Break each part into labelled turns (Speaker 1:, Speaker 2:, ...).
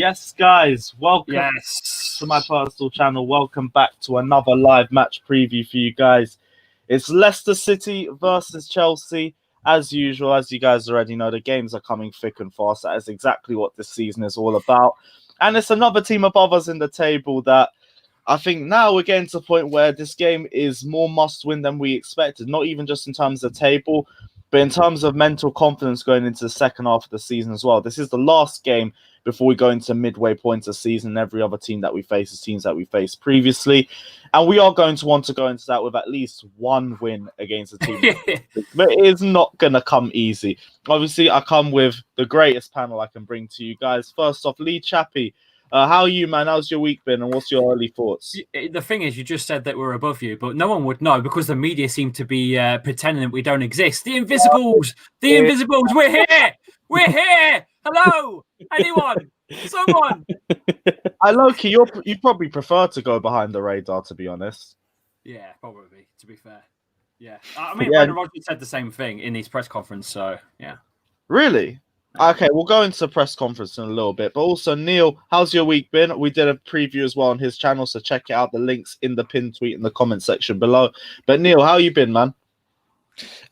Speaker 1: Yes, guys, welcome
Speaker 2: Yes.
Speaker 1: to my personal channel. Welcome back to another live match preview for you guys. It's Leicester City versus Chelsea. As usual, as you guys already know, the games are coming thick and fast. That is exactly what this season is all about. And it's another team above us in the table that I think now we're getting to the point where this game is more must-win than we expected. Not even just in terms of the table, but in terms of mental confidence going into the second half of the season as well. This is the last game before we go into midway points of the season. And every other team that we face is teams that we faced previously. And we are going to want to go into that with at least one win against a team. But it is not going to come easy. Obviously, I come with the greatest panel I can bring to you guys. First off, Lee Chappy. How are you, man? How's your week been, and what's your early thoughts?
Speaker 2: The thing is, you just said that we're above you, but no one would know because the media seem to be pretending that we don't exist. The Invisibles! The Invisibles! We're here! We're here! Hello! Anyone? Someone!
Speaker 1: Loki, you probably prefer to go behind the radar, to be honest.
Speaker 2: Yeah, probably, to be fair. Yeah. I mean, Rodgers said the same thing in his press conference, so, yeah.
Speaker 1: Really? Okay, we'll go into the press conference in a little bit. But also, Neil, how's your week been? We did a preview as well on his channel, so check it out. The link's in the pinned tweet in the comment section below. But Neil, how you been, man?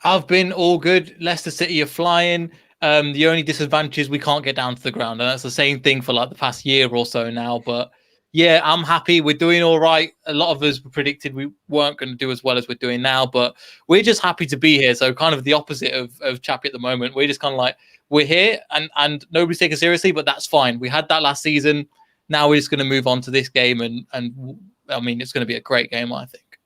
Speaker 3: I've been all good. Leicester City are flying. The only disadvantage is we can't get down to the ground. And that's the same thing for like the past year or so now. But yeah, I'm happy. We're doing all right. A lot of us predicted we weren't going to do as well as we're doing now. But we're just happy to be here. So kind of the opposite of Chappy at the moment. We're just kind of like, we're here and nobody's taking it seriously, but that's fine. We had that last season. Now we're just going to move on to this game. And I mean, it's going to be a great game, I think.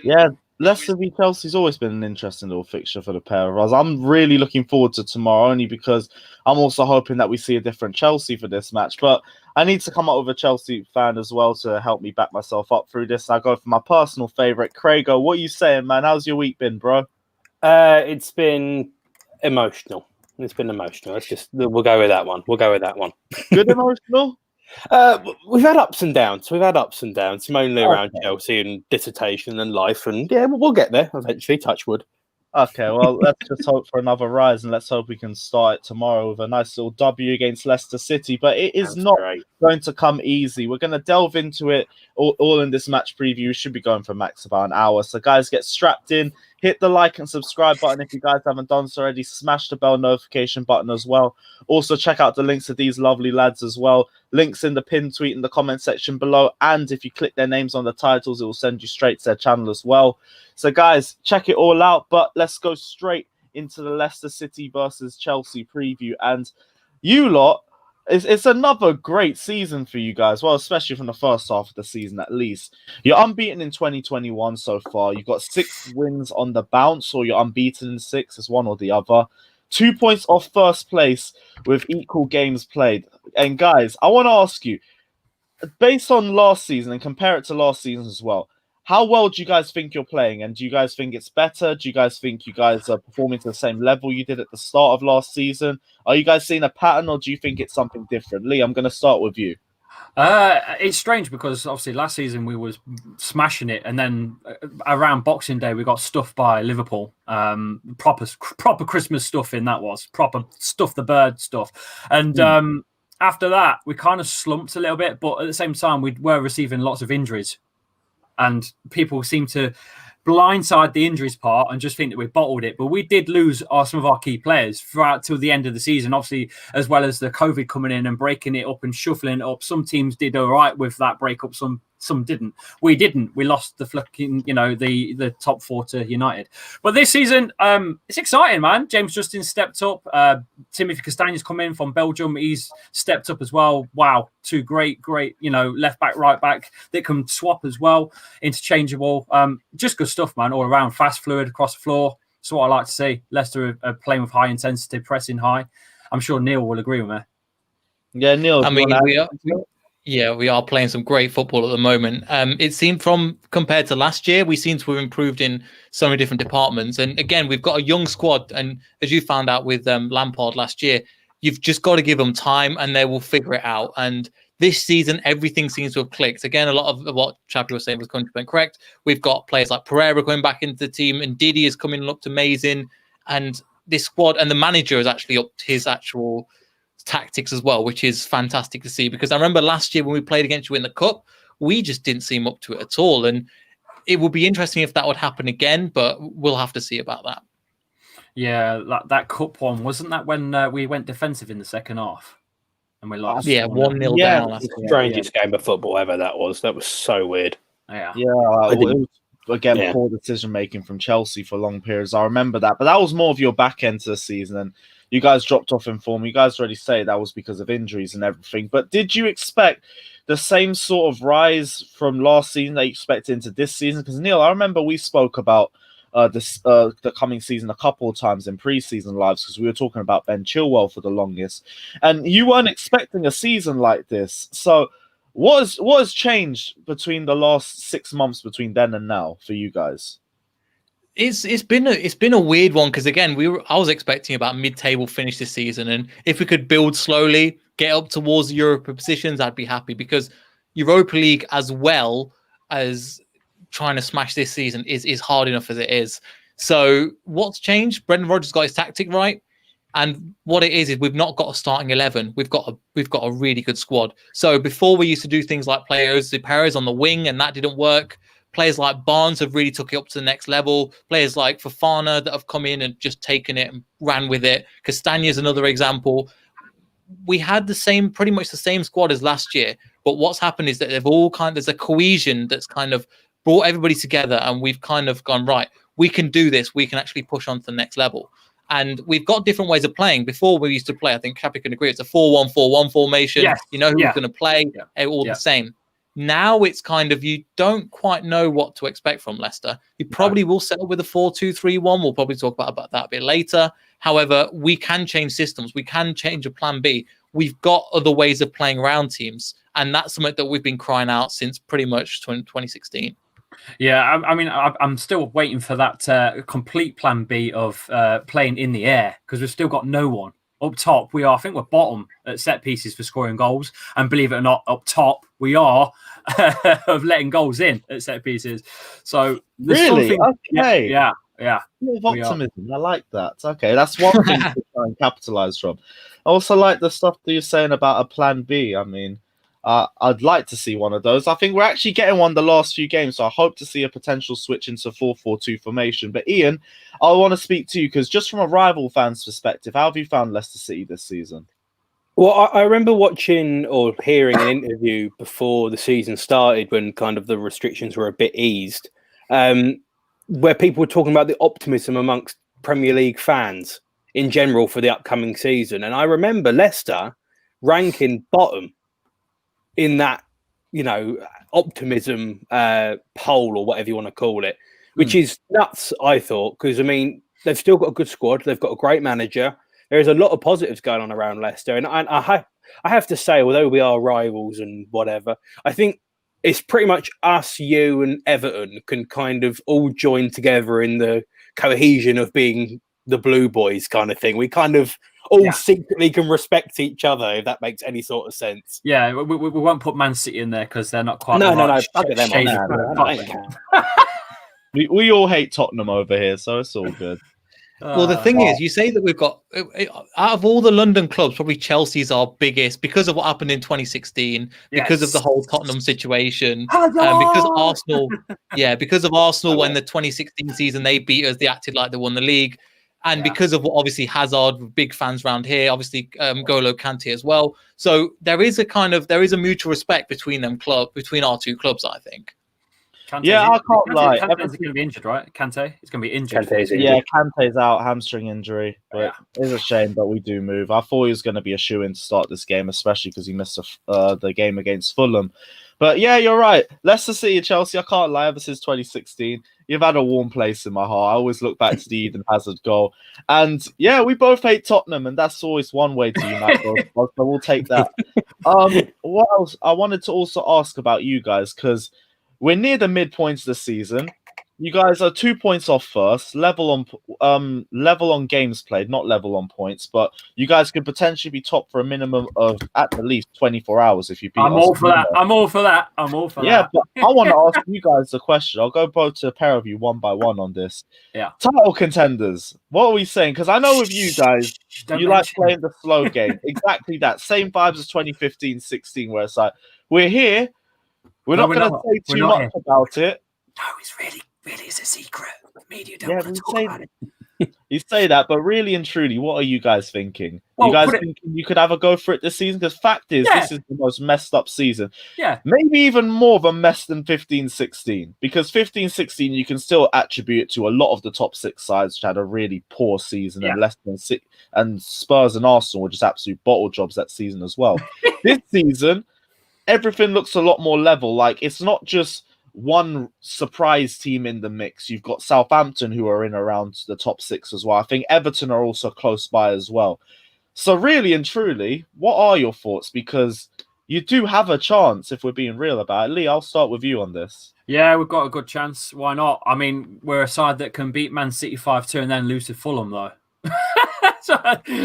Speaker 1: Yeah, Leicester v Chelsea's always been an interesting little fixture for the pair of us. I'm really looking forward to tomorrow, only because I'm also hoping that we see a different Chelsea for this match. But I need to come up with a Chelsea fan as well to help me back myself up through this. I go for my personal favourite, Craigo. What are you saying, man? How's your week been, bro?
Speaker 4: It's been emotional. It's been emotional. We'll go with that one.
Speaker 1: Good emotional?
Speaker 4: We've had ups and downs. Mainly around Chelsea and dissertation and life. And yeah, we'll get there eventually, touch wood.
Speaker 1: Okay, well, let's just hope for another rise, and let's hope we can start tomorrow with a nice little W against Leicester City. But it is not going to come easy. We're going to delve into it all in this match preview. We should be going for max about an hour. So, guys, get strapped in. Hit the like and subscribe button if you guys haven't done so already. Smash the bell notification button as well. Also, check out the links to these lovely lads as well. Links in the pinned tweet in the comment section below. And if you click their names on the titles, it will send you straight to their channel as well. So, guys, check it all out. But let's go straight into the Leicester City versus Chelsea preview. And you lot, it's another great season for you guys. Well, especially from the first half of the season, at least. You're unbeaten in 2021 so far. You've got 6 wins on the bounce, or you're unbeaten in 6. It's one or the other. 2 points off first place with equal games played. And guys, I want to ask you, based on last season and compare it to last season as well, how well do you guys think you're playing? And do you guys think it's better? Do you guys think you guys are performing to the same level you did at the start of last season? Are you guys seeing a pattern, or do you think it's something different? Lee, I'm going to start with you.
Speaker 2: It's strange because obviously last season we was smashing it, and then around Boxing Day we got stuffed by Liverpool. Proper Christmas stuff in that was proper stuff the bird stuff, and after that we kind of slumped a little bit, but at the same time we were receiving lots of injuries, and people seem to blindside the injuries part and just think that we bottled it. But we did lose some of our key players throughout till the end of the season, obviously, as well as the COVID coming in and breaking it up and shuffling it up. Some teams did all right with that breakup, some didn't. We didn't. We lost the fucking, the top 4 to United. But this season, it's exciting, man. James Justin stepped up. Timothy Castanier's come in from Belgium. He's stepped up as well. Wow. 2 great, left back, right back that can swap as well. Interchangeable. Just good stuff, man, all around. Fast, fluid, across the floor. That's what I like to see. Leicester are playing with high intensity, pressing high. I'm sure Neil will agree with me.
Speaker 1: Yeah, Neil.
Speaker 3: I mean, we are playing some great football at the moment. It seemed compared to last year, we seem to have improved in so many different departments. And again, we've got a young squad. And as you found out with Lampard last year, you've just got to give them time and they will figure it out. And this season, everything seems to have clicked. Again, a lot of what Chappy was saying was 100% correct. We've got players like Pereira going back into the team, and Didi is coming and looked amazing. And this squad and the manager has actually upped his actual tactics as well, which is fantastic to see. Because I remember last year when we played against you in the cup, we just didn't seem up to it at all, and it would be interesting if that would happen again, but we'll have to see about that.
Speaker 2: Yeah, that cup one, wasn't that when we went defensive in the second half and we lost?
Speaker 3: Yeah, 1-0 down.
Speaker 4: The strangest game of football ever that was. That was so weird.
Speaker 2: Yeah.
Speaker 1: Yeah, it was, again, poor decision making from Chelsea for long periods. I remember that, but that was more of your back end to the season, and you guys dropped off in form. You guys already say that was because of injuries and everything. But did you expect the same sort of rise from last season that you expected into this season? Because Neil, I remember we spoke about the coming season a couple of times in pre-season lives, because we were talking about Ben Chilwell for the longest, and you weren't expecting a season like this. So what has changed between the last 6 months between then and now for you guys?
Speaker 3: It's been a weird one, because again I was expecting about mid-table finish this season, and if we could build slowly, get up towards the Europa positions, I'd be happy, because Europa League, as well as trying to smash this season, is hard enough as it is. So what's changed? Brendan Rodgers got his tactic right, and what it is we've not got a starting 11. We've got a really good squad. So before we used to do things like play Jose Perez on the wing, and that didn't work. Players like Barnes have really took it up to the next level. Players like Fofana that have come in and just taken it and ran with it. Castagna is another example. We had pretty much the same squad as last year, but what's happened is that there's a cohesion that's kind of brought everybody together, and we've kind of gone, right, we can do this. We can actually push on to the next level. And we've got different ways of playing. Before we used to play, I think Chappy can agree, it's a 4-1-4-1 formation.
Speaker 2: Yes.
Speaker 3: You know who's going to play, all the same. Now it's kind of, you don't quite know what to expect from Leicester. You probably will settle with a 4-2-3-1. We'll probably talk about that a bit later. However, we can change systems. We can change a plan B. We've got other ways of playing around teams. And that's something that we've been crying out since pretty much 2016.
Speaker 2: Yeah, I mean, I'm still waiting for that complete plan B of playing in the air, because we've still got no one. Up top, I think we're bottom at set pieces for scoring goals. And believe it or not, up top, we are of letting goals in at set pieces. So
Speaker 1: really? Okay.
Speaker 2: Yeah.
Speaker 1: Of optimism. I like that. Okay, that's one thing to try and capitalize from. I also like the stuff that you're saying about a plan B. I mean, I'd like to see one of those. I think we're actually getting one the last few games, so I hope to see a potential switch into 4-4-2 formation. But Ian, I want to speak to you, because just from a rival fan's perspective, how have you found Leicester City this season?
Speaker 4: Well, I remember watching or hearing an interview before the season started, when kind of the restrictions were a bit eased, where people were talking about the optimism amongst Premier League fans in general for the upcoming season. And I remember Leicester ranking bottom in that, optimism poll, or whatever you want to call it, which is nuts, I thought, because, I mean, they've still got a good squad. They've got a great manager. There is a lot of positives going on around Leicester. And I have to say, although we are rivals and whatever, I think it's pretty much us, you and Everton can kind of all join together in the cohesion of being the Blue Boys kind of thing. We kind of all secretly can respect each other, if that makes any sort of sense.
Speaker 2: Yeah, we won't put Man City in there because they're not quite.
Speaker 4: No.
Speaker 1: We all hate Tottenham over here, so it's all good.
Speaker 3: Well, the thing is, you say that we've got, out of all the London clubs, probably Chelsea's our biggest, because of what happened in 2016, because of the whole Tottenham situation, because Arsenal, because of Arsenal when the 2016 season they beat us, they acted like they won the league, and because of what obviously Hazard, big fans around here, obviously N'Golo Kante as well. So there is a mutual respect between our two clubs, I think.
Speaker 2: I
Speaker 1: can't lie.
Speaker 2: Kante's going to be injured, right? Kante is going to be injured.
Speaker 1: Kante's out, hamstring injury. But it's a shame, but we do move. I thought he was going to be a shoo-in to start this game, especially because he missed the game against Fulham. But yeah, you're right. Leicester City and Chelsea, I can't lie, ever since 2016, you've had a warm place in my heart. I always look back to the Eden Hazard goal. And yeah, we both hate Tottenham, and that's always one way to unite both. So we'll take that. What else? I wanted to also ask about you guys, because we're near the midpoint of the season. You guys are 2 points off first, level on games played, not level on points, but you guys could potentially be top for a minimum of at the least 24 hours if you beat us.
Speaker 2: I'm all for that. I'm all for that.
Speaker 1: Yeah, but I want to ask you guys the question. I'll go both to a pair of you one by one on this.
Speaker 2: Yeah.
Speaker 1: Title contenders. What are we saying? Because I know with you guys, you like playing the slow game. Exactly that. Same vibes as 2015-16, where it's like, we're here. We're not going to say too much about it.
Speaker 2: No, it's really is a secret. The media don't want to talk about it.
Speaker 1: You say that, but really and truly, what are you guys thinking? You guys thinking you could have a go for it this season? Because fact is, this is the most messed up season.
Speaker 2: Yeah.
Speaker 1: Maybe even more of a mess than 15-16. Because 15-16, you can still attribute it to a lot of the top 6 sides which had a really poor season, and Leicester and Spurs and Arsenal were just absolute bottle jobs that season as well. This season, everything looks a lot more level. Like, it's not just one surprise team in the mix. You've got Southampton who are in around the top 6 as well. I think Everton are also close by as well. So really and truly, what are your thoughts? Because you do have a chance if we're being real about it. Lee, I'll start with you on this.
Speaker 2: Yeah, we've got a good chance. Why not? I mean, we're a side that can beat Man City 5-2 and then lose to Fulham, though. So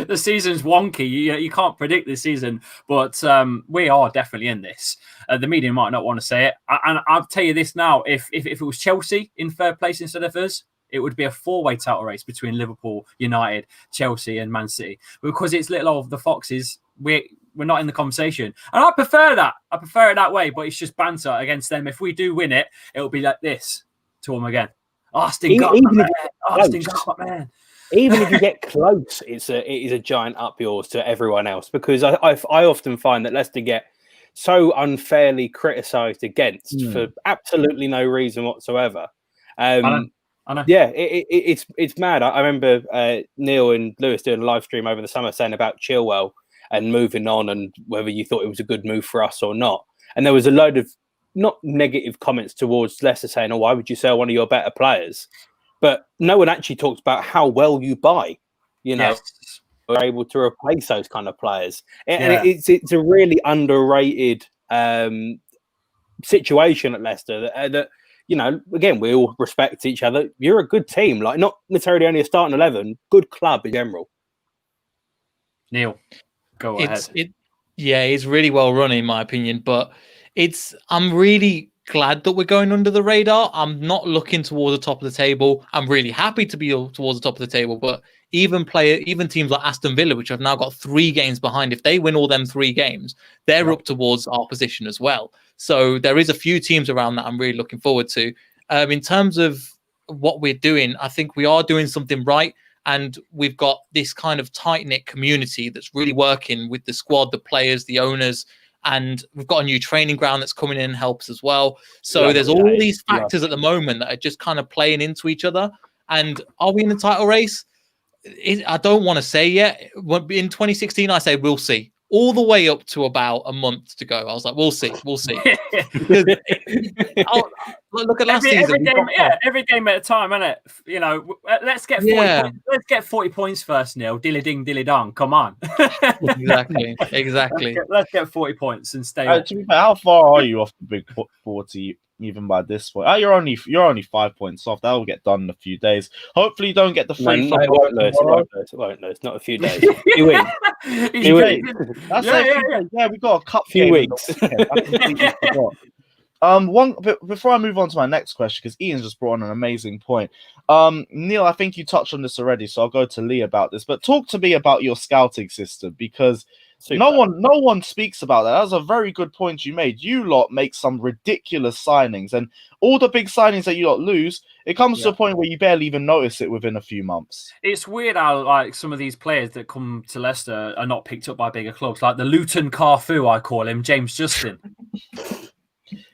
Speaker 2: the season's wonky. You can't predict this season, but we are definitely in this. The media might not want to say it. And I'll tell you this now, if it was Chelsea in third place instead of us, it would be a 4-way title race between Liverpool, United, Chelsea and Man City. Because it's little old the Foxes, we're not in the conversation. And I prefer that. I prefer it that way, but it's just banter against them. If we do win it, it'll be like this to them again. Austin got my man.
Speaker 4: Even if you get close, it is a giant up yours to everyone else, because I often find that Leicester get so unfairly criticised against for absolutely no reason whatsoever. I know. Yeah, it's mad. I remember Neil and Lewis doing a live stream over the summer saying about Chilwell and moving on and whether you thought it was a good move for us or not. And there was a load of not negative comments towards Leicester saying, "Oh, why would you sell one of your better players?" But no one actually talks about how well you buy, we're able to replace those kind of players. And it's a really underrated situation at Leicester that, again, we all respect each other. You're a good team, like not necessarily only a starting 11, good club in general.
Speaker 2: Neil, go ahead.
Speaker 3: It's really well run in my opinion, but I'm really glad that we're going under the radar. I'm not looking towards the top of the table. I'm really happy to be towards the top of the table, but even teams like Aston Villa, which have now got 3 games behind, if they win all them 3 games, they're up towards our position as well. So there is a few teams around that I'm really looking forward to. In terms of what we're doing, I think we are doing something right, and we've got this kind of tight-knit community that's really working with the squad, the players, the owners. And we've got a new training ground that's coming in and helps as well. So there's all these factors at the moment that are just kind of playing into each other. And are we in the title race? I don't want to say yet. In 2016, I say we'll see. All the way up to about a month to go. I was like, we'll see. Look at last season.
Speaker 2: Every game at a time, isn't it? Let's get 40 points. Let's get 40 points first, Neil. Dilly ding, dilly dong. Come on.
Speaker 3: Exactly.
Speaker 2: Let's get 40 points and stay.
Speaker 1: To be fair, how far are you off the big 40? Even by this point, you're only 5 points off. That will get done in a few days. Hopefully, you don't get the free.
Speaker 4: No, it won't lose. Not a few days. You win.
Speaker 1: Yeah, we got a cup.
Speaker 4: Few weeks.
Speaker 1: Before I move on to my next question, because Ian's just brought on an amazing point. Neil, I think you touched on this already, so I'll go to Lee about this. But talk to me about your scouting system, because no one speaks about that. That was a very good point you made. You lot make some ridiculous signings, and all the big signings that you lot lose, it comes to a point where you barely even notice it within a few months.
Speaker 2: It's weird how some of these players that come to Leicester are not picked up by bigger clubs, like the Luton Carfu, I call him, James Justin.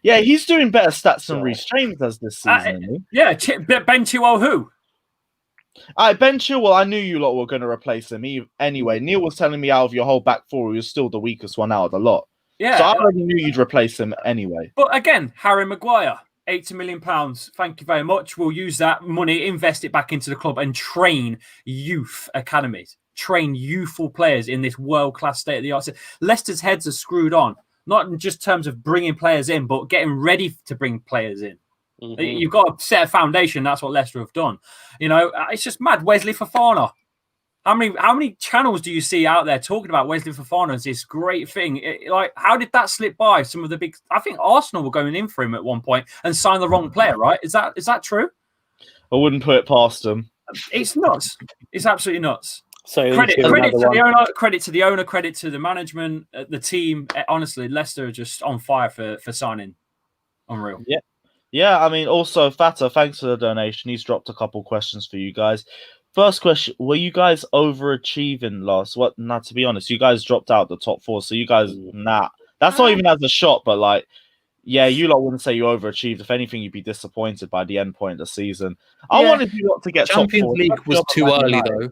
Speaker 1: Yeah, he's doing better stats than Reece James does this season.
Speaker 2: Ben Chilwell, who?
Speaker 1: Ben Chilwell, I knew you lot were going to replace him anyway. Neil was telling me out of your whole back 4, he was still the weakest one out of the lot. Yeah, so I already knew you'd replace him anyway.
Speaker 2: But again, Harry Maguire, £80 million. Thank you very much. We'll use that money, invest it back into the club and train youth academies. Train youthful players in this world-class state-of-the-art. Leicester's heads are screwed on, not in just terms of bringing players in, but getting ready to bring players in.
Speaker 4: Mm-hmm.
Speaker 2: You've got to set a foundation. That's what Leicester have done. It's just mad. Wesley Fofana. How many channels do you see out there talking about Wesley Fofana as this great thing? How did that slip by? Some of the big, I think Arsenal were going in for him at one point and signed the wrong player, right? Is that true?
Speaker 1: I wouldn't put it past them.
Speaker 2: It's nuts. It's absolutely nuts.
Speaker 4: So
Speaker 2: Credit to the owner, credit to the management, the team. Honestly, Leicester are just on fire for signing. Unreal.
Speaker 1: Yeah. I mean, also Fata, thanks for the donation. He's dropped a couple questions for you guys. First question: were you guys overachieving last? To be honest, you guys dropped out the top 4, so you guys, that's not even as a shot, but you lot wouldn't say you overachieved. If anything, you'd be disappointed by the end point of the season. I wanted you lot to get
Speaker 3: Champions
Speaker 1: top 4.
Speaker 3: League was too early though.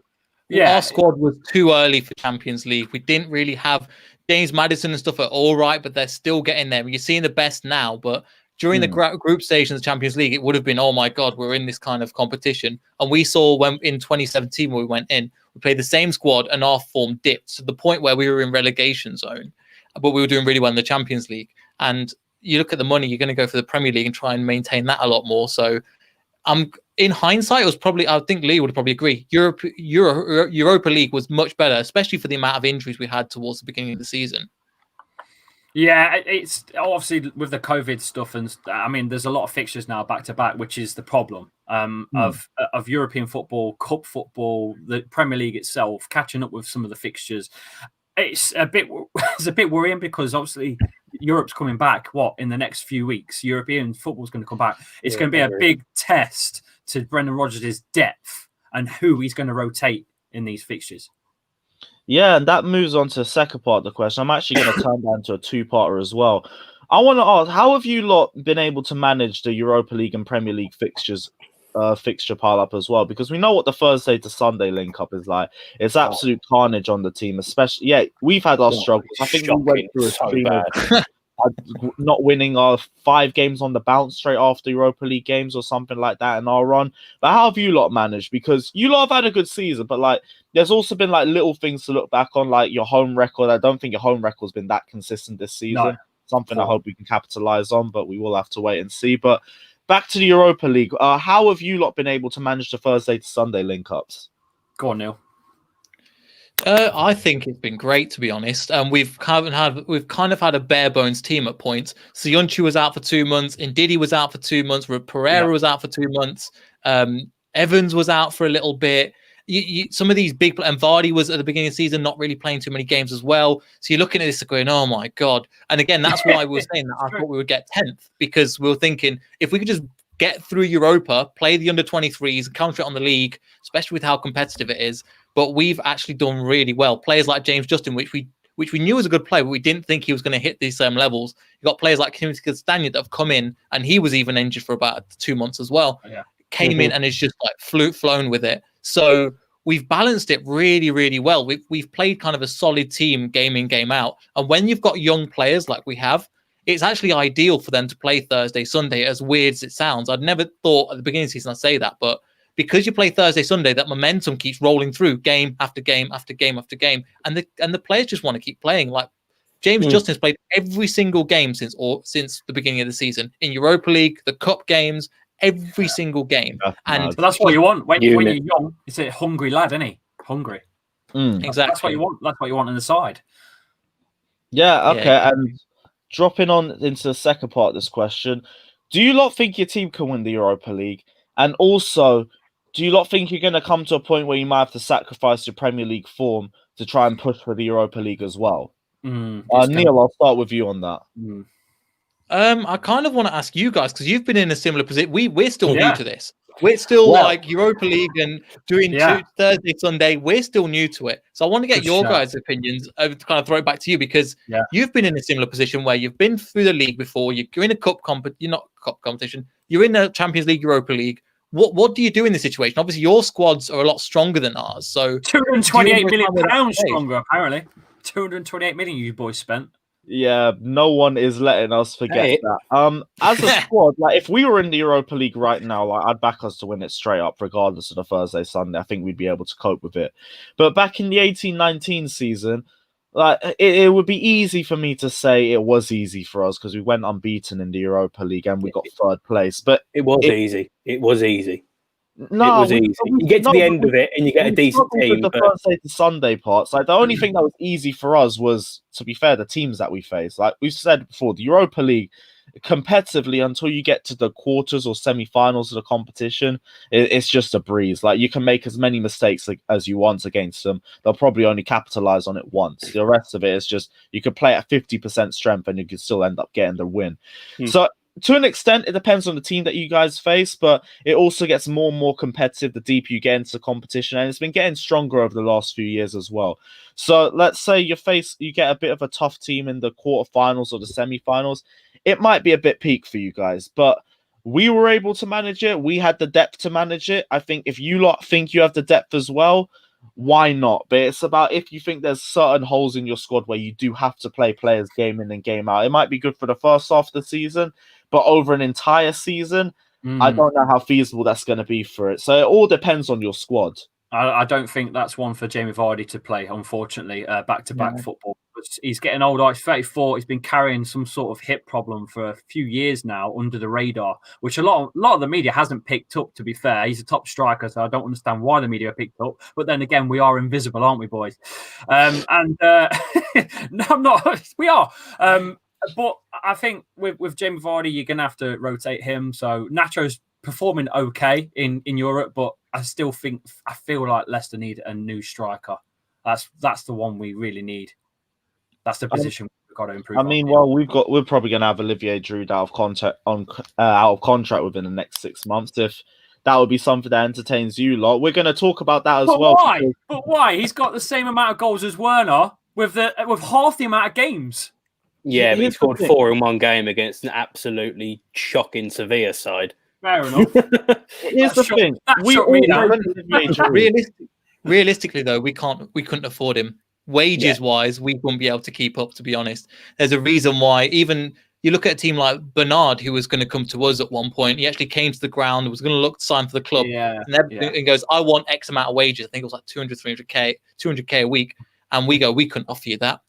Speaker 3: Yeah, our squad was too early for Champions League. We didn't really have James Maddison and stuff are all right, but they're still getting there. You're seeing the best now, but during the group stage in the Champions League, it would have been, oh my God, we're in this kind of competition. And we saw when in 2017 when we went in, we played the same squad and our form dipped to the point where we were in relegation zone, but we were doing really well in the Champions League. And you look at the money, you're going to go for the Premier League and try and maintain that a lot more. So in hindsight, it was probably, I think Lee would probably agree, Europa League was much better, especially for the amount of injuries we had towards the beginning of the season.
Speaker 2: Yeah, it's obviously with the COVID stuff, and I mean, there's a lot of fixtures now back to back, which is the problem of European football, cup football, the Premier League itself, catching up with some of the fixtures. It's a bit worrying because obviously Europe's coming back. In the next few weeks, European football's going to come back. It's going to be a big test to Brendan Rodgers' depth and who he's going to rotate in these fixtures.
Speaker 1: Yeah, and that moves on to the second part of the question. I'm actually going to turn that into a two-parter as well. I want to ask, how have you lot been able to manage the Europa League and Premier League fixtures, fixture pile-up as well? Because we know what the Thursday to Sunday link-up is like. It's absolute carnage on the team, especially. We've had our struggles. I think we went through a stream of not winning our 5 games on the bounce straight after Europa League games or something like that in our run. But how have you lot managed? Because you lot have had a good season, but there's also been little things to look back on, like your home record. I don't think your home record's been that consistent this season. No. Something I hope we can capitalize on, but we will have to wait and see. But back to the Europa League, how have you lot been able to manage the Thursday to Sunday link-ups?
Speaker 2: Go on, Neil.
Speaker 3: I think it's been great, to be honest. We've kind of had a bare bones team at points. Soyuncu was out for 2 months. Ndidi was out for 2 months. Pereira was out for 2 months. Evans was out for a little bit. Some of these big, and Vardy was at the beginning of the season not really playing too many games as well. So you're looking at this and going, oh my God. And again, that's why we were saying that I thought we would get 10th, because we were thinking if we could just get through Europa, play the under-23s, counter it on the league, especially with how competitive it is. But we've actually done really well. Players like James Justin, which we knew was a good player, but we didn't think he was going to hit these same levels. You got players like Kim Castagna that have come in, and he was even injured for about 2 months as well. Yeah. Came in and is just flown with it. So we've balanced it really, really well. We've played kind of a solid team game in, game out. And when you've got young players like we have, it's actually ideal for them to play Thursday, Sunday, as weird as it sounds. I'd never thought at the beginning of the season I'd say that, but because you play Thursday, Sunday, that momentum keeps rolling through game after game after game after game. And the players just want to keep playing. Like James Justin's played every single game since the beginning of the season. In Europa League, the cup games, every single game.
Speaker 2: And that's what you want. When you're young, it's a hungry lad, isn't he? Hungry.
Speaker 3: Exactly.
Speaker 2: That's what you want. That's what you want on the side.
Speaker 1: Yeah, okay. Yeah. And dropping on into the second part of this question, do you lot think your team can win the Europa League? And also, do you lot think you're going to come to a point where you might have to sacrifice your Premier League form to try and push for the Europa League as well? Neil, I'll start with you on that.
Speaker 3: I kind of want to ask you guys, because you've been in a similar position. We're still new to this. We're still Europa League and doing Thursday, Sunday. We're still new to it. So I want to get your guys' opinions. To kind of throw it back to you, because you've been in a similar position where you've been through the league before. You're in a you're not cup competition. You're in the Champions League, Europa League. What do you do in this situation? Obviously, your squads are a lot stronger than ours. So
Speaker 2: £228 million stronger, apparently. 228 million you boys spent.
Speaker 1: Yeah, no one is letting us forget that. As a squad, if we were in the Europa League right now, I'd back us to win it straight up, regardless of the Thursday, Sunday. I think we'd be able to cope with it. But back in the 18-19 season, Like it would be easy for me to say it was easy for us because we went unbeaten in the Europa League and we got third place. But
Speaker 4: it was easy. It was easy.
Speaker 1: No,
Speaker 4: it was easy. You get to the end of it and you get a decent team.
Speaker 1: The Thursday to Sunday parts, like the only thing that was easy for us was, to be fair, the teams that we faced. Like we've said before, the Europa League, competitively, until you get to the quarters or semi-finals of the competition, it's just a breeze. Like you can make as many mistakes as you want against them. They'll probably only capitalize on it once. The rest of it is just you could play at 50% strength and you could still end up getting the win. So to an extent, it depends on the team that you guys face, but it also gets more and more competitive the deeper you get into the competition, and it's been getting stronger over the last few years as well. So let's say you get a bit of a tough team in the quarterfinals or the semi-finals. It might be a bit peak for you guys, but we were able to manage it. We had the depth to manage it. I think if you lot think you have the depth as well, why not? But it's about if you think there's certain holes in your squad where you do have to play players game in and game out. It might be good for the first half of the season, but over an entire season, I don't know how feasible that's going to be for it. So it all depends on your squad.
Speaker 2: I don't think that's one for Jamie Vardy to play, unfortunately, back-to-back football. He's getting older. He's 34. He's been carrying some sort of hip problem for a few years now under the radar, which a lot of the media hasn't picked up, to be fair. He's a top striker, so I don't understand why the media picked up. But then again, we are invisible, aren't we, boys? No, I'm not. We are. But I think with Jamie Vardy, you're going to have to rotate him. So Nacho's performing okay in Europe, but I feel like Leicester need a new striker. That's the one we really need. That's the position we've got to improve.
Speaker 1: I mean, well, we're probably going to have Olivier Giroud out of contract within the next 6 months. If that would be something that entertains you lot, we're going to talk about that as well.
Speaker 2: Why? But why? He's got the same amount of goals as Werner with half the amount of games.
Speaker 4: Yeah, but he scored 4 in one game against an absolutely shocking Sevilla side.
Speaker 2: Fair enough.
Speaker 1: Here's the thing:
Speaker 3: realistically, though, we couldn't afford him. Wages wise, we wouldn't be able to keep up. To be honest, there's a reason why. Even you look at a team like Bernard, who was going to come to us at one point. He actually came to the ground, was going to look to sign for the club, and goes, "I want X amount of wages." I think it was like 200, 300k a week, and we couldn't offer you that.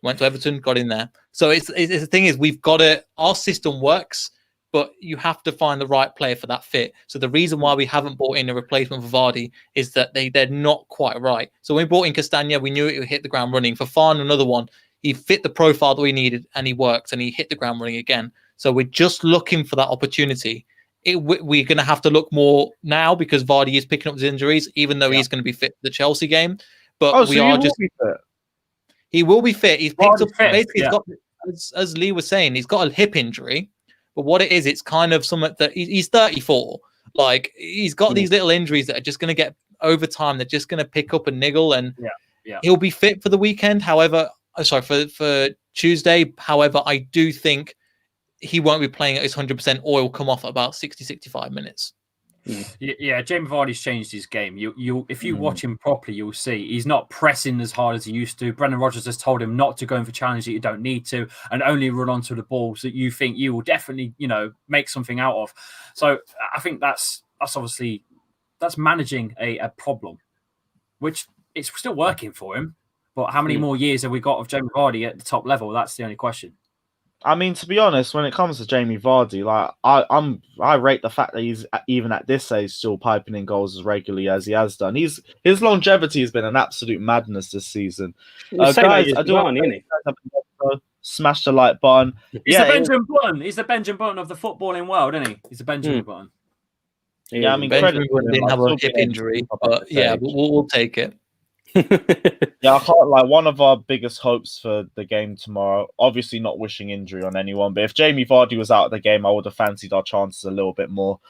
Speaker 3: Went to Everton, got in there. So it's the thing is, we've got it. Our system works, but you have to find the right player for that fit. So the reason why we haven't brought in a replacement for Vardy is that they're not quite right. So when we brought in Castagna, we knew it would hit the ground running. For Fafana, another one, he fit the profile that we needed, and he worked, and he hit the ground running again. So we're just looking for that opportunity. We're going to have to look more now because Vardy is picking up his injuries, even though he's going to be fit for the Chelsea game. But he will be fit. He's picked up basically. He's got, as Lee was saying, he's got a hip injury. But what it is, it's kind of something that he's 34. Like he's got these little injuries that are just going to get over time. They're just going to pick up and niggle, and he'll be fit for the weekend. However, for Tuesday. However, I do think he won't be playing at his 100%, or he'll come off at about 60, 65 minutes.
Speaker 2: Yeah, Jamie Vardy's changed his game. If you watch him properly, you'll see he's not pressing as hard as he used to. Brendan Rodgers has told him not to go in for challenges that you don't need to, and only run onto the balls that you think you will definitely, make something out of. So I think that's obviously managing a problem, which it's still working for him. But how many more years have we got of Jamie Vardy at the top level? That's the only question.
Speaker 1: I mean, to be honest, when it comes to Jamie Vardy, like I rate the fact that he's even at this age still piping in goals as regularly as he has done. His longevity has been an absolute madness this season. Guys, I do want to smash the like button.
Speaker 2: He's the Benjamin Button. He's the Benjamin Button of the footballing world, isn't he? He's the Benjamin Button.
Speaker 1: Yeah, I mean,
Speaker 3: Benjamin didn't have a hip injury, but we'll take it.
Speaker 1: Yeah, I can't lie. One of our biggest hopes for the game tomorrow, obviously not wishing injury on anyone, but if Jamie Vardy was out of the game, I would have fancied our chances a little bit more.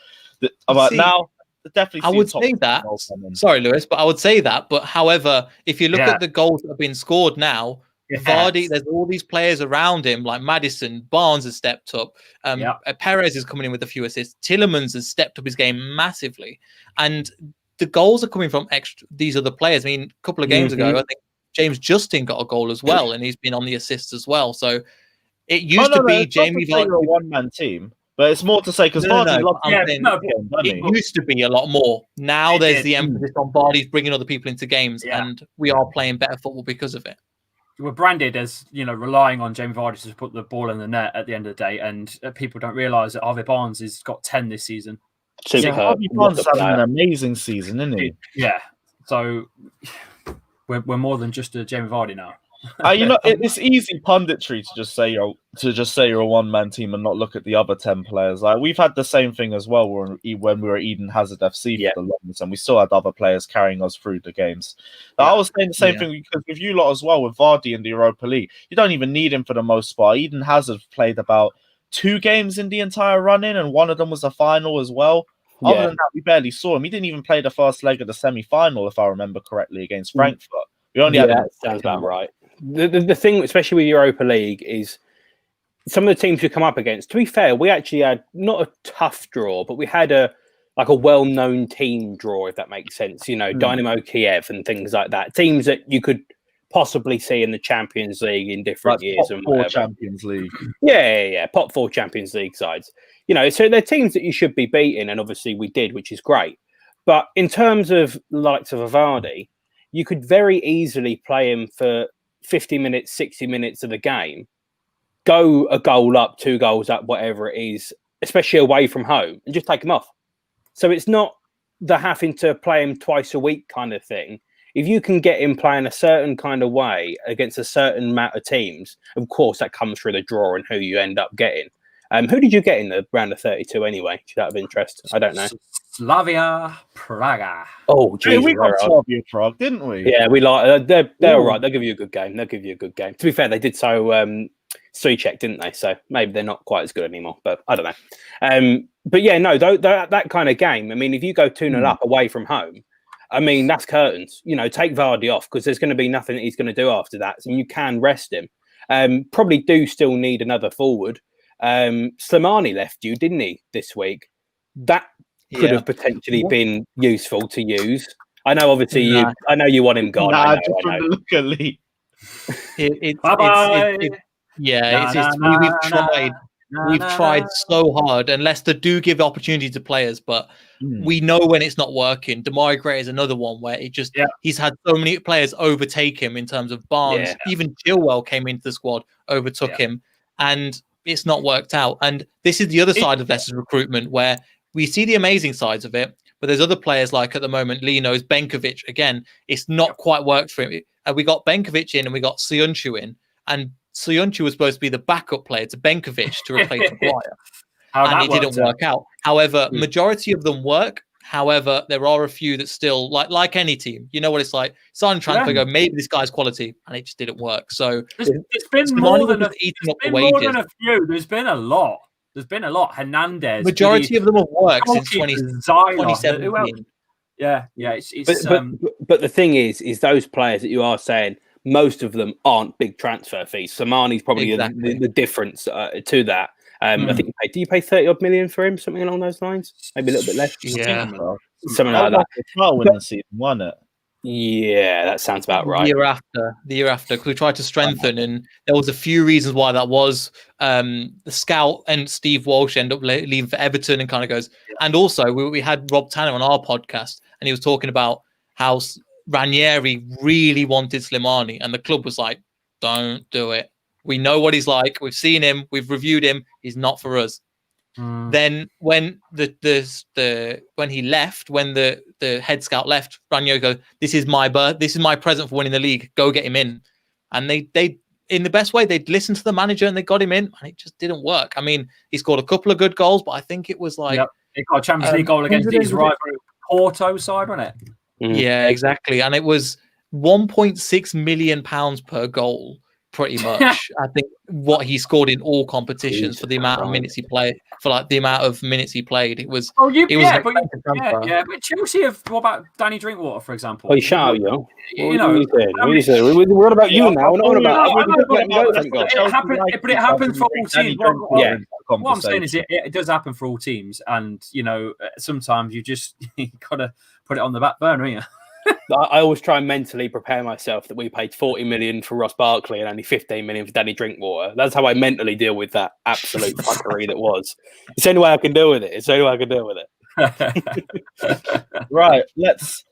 Speaker 1: But now, definitely,
Speaker 3: I would say that. Sorry, Lewis, but I would say that. But however, if you look at the goals that have been scored now, Vardy, there's all these players around him, like Maddison, Barnes has stepped up. Perez is coming in with a few assists. Tielemans has stepped up his game massively, and the goals are coming from these other players. I mean, a couple of games ago, I think James Justin got a goal as well, and he's been on the assists as well. So it used to be Jamie Vardy,
Speaker 1: a one-man team, but it's more to say because Vardy
Speaker 3: it used to be a lot more. Now there's the emphasis on Vardy's bringing other people into games, and we are playing better football because of it.
Speaker 2: we're branded as, relying on Jamie Vardy to put the ball in the net at the end of the day, and people don't realise that Harvey Barnes has got 10 this season.
Speaker 1: Harvey Barnes is having an amazing season, isn't he?
Speaker 2: Yeah. So we're more than just a Jamie Vardy now.
Speaker 1: It's easy punditry to just say you're a one-man team and not look at the other 10 players. Like, we've had the same thing as well when we were Eden Hazard FC for the longest, and we still had other players carrying us through the games. I was saying the same thing because with you lot as well, with Vardy in the Europa League, you don't even need him for the most part. Eden Hazard played about 2 games in the entire run-in, and one of them was a final as well. Yeah. Other than that, we barely saw him. He didn't even play the first leg of the semi-final, if I remember correctly, against Frankfurt. We only had
Speaker 4: that sounds about right. The thing, especially with Europa League, is some of the teams we come up against. To be fair, we actually had not a tough draw, but we had a well-known team draw, if that makes sense. Dynamo Kiev and things like that. Teams that you could possibly see in the Champions League in different years and whatever.
Speaker 1: Champions League.
Speaker 4: Yeah. Pot 4 Champions League sides. So they're teams that you should be beating, and obviously we did, which is great. But in terms of the likes of Vardy, you could very easily play him for 50 minutes, 60 minutes of the game, go a goal up, 2 goals up, whatever it is, especially away from home, and just take him off. So it's not the having to play him twice a week kind of thing. If you can get him playing a certain kind of way against a certain amount of teams, of course, that comes through the draw and who you end up getting. Who did you get in the round of 32 anyway? Out of interest, I don't know.
Speaker 2: Slavia Praga.
Speaker 4: Oh, geez,
Speaker 1: we got Slavia Prague, didn't we?
Speaker 4: Yeah, we like. They're all right. They'll give you a good game. To be fair, they did so Suchek, didn't they? So maybe they're not quite as good anymore. But I don't know. But yeah, no, that kind of game. I mean, if you go 2-0 up away from home, I mean, that's curtains. Take Vardy off because there's going to be nothing that he's going to do after that, and you can rest him. Probably do still need another forward. Slimani left you, didn't he, this week? That could have potentially been useful to use. I know, obviously, I know you want him gone. I know.
Speaker 1: Look at Lee.
Speaker 3: We've tried so hard, and Leicester do give opportunity to players, but we know when it's not working. Damari Gray is another one where he's had so many players overtake him in terms of Barnes. Even Chilwell came into the squad, overtook him, and it's not worked out. And this is the other side of Leicester's recruitment, where we see the amazing sides of it, but there's other players like at the moment, Lee knows Benkovic, again, it's not quite worked for him. We got Benkovic in and we got Soyuncu in, and Soyuncu was supposed to be the backup player to Benkovic to replace Maguire. And it didn't work out. However, majority of them work. However, there are a few that still, like any team, you know what it's like. Sign transfer, go, maybe this guy's quality, and it just didn't work. So
Speaker 2: it's been more than a few. There's been a lot. Hernandez.
Speaker 3: Majority of them have worked since 2017.
Speaker 2: Yeah.
Speaker 4: But the thing is those players that you are saying, most of them aren't big transfer fees. Samani's probably the difference to that. I think do you pay 30-odd million for him, something along those lines? Maybe a little bit less.
Speaker 3: Yeah,
Speaker 4: something like that.
Speaker 1: Well, win the season, won it.
Speaker 4: Yeah, that sounds about right.
Speaker 3: The year after, because we tried to strengthen, and there was a few reasons why that was. The scout and Steve Walsh end up leaving for Everton, and kind of goes. And also, we had Rob Tanner on our podcast, and he was talking about how Ranieri really wanted Slimani, and the club was like, "Don't do it. We know what he's like. We've seen him. We've reviewed him. He's not for us." Then when when he left, when the head scout left, Ranieri goes, "This is my present for winning the league. Go get him in." And they in the best way, they'd listened to the manager and they got him in, and it just didn't work. I mean, he scored a couple of good goals, but I think it was like
Speaker 2: he got a Champions League goal against his rival Porto side, wasn't it?
Speaker 3: Yeah, exactly. And it was £1.6 million per goal, pretty much. I think what he scored in all competitions for the amount of minutes he played, it was.
Speaker 2: Oh, but Chelsea have. What about Danny Drinkwater, for example?
Speaker 4: Oh, you shout out, yo. What about you now?
Speaker 2: But it happens for all teams. What I'm saying is, it does happen for all teams, and sometimes you just gotta put it on the back burner, ain't you?
Speaker 4: I always try and mentally prepare myself that we paid 40 million for Ross Barkley and only 15 million for Danny Drinkwater. That's how I mentally deal with that absolute fuckery that was. It's the only way I can deal with it. Right, let's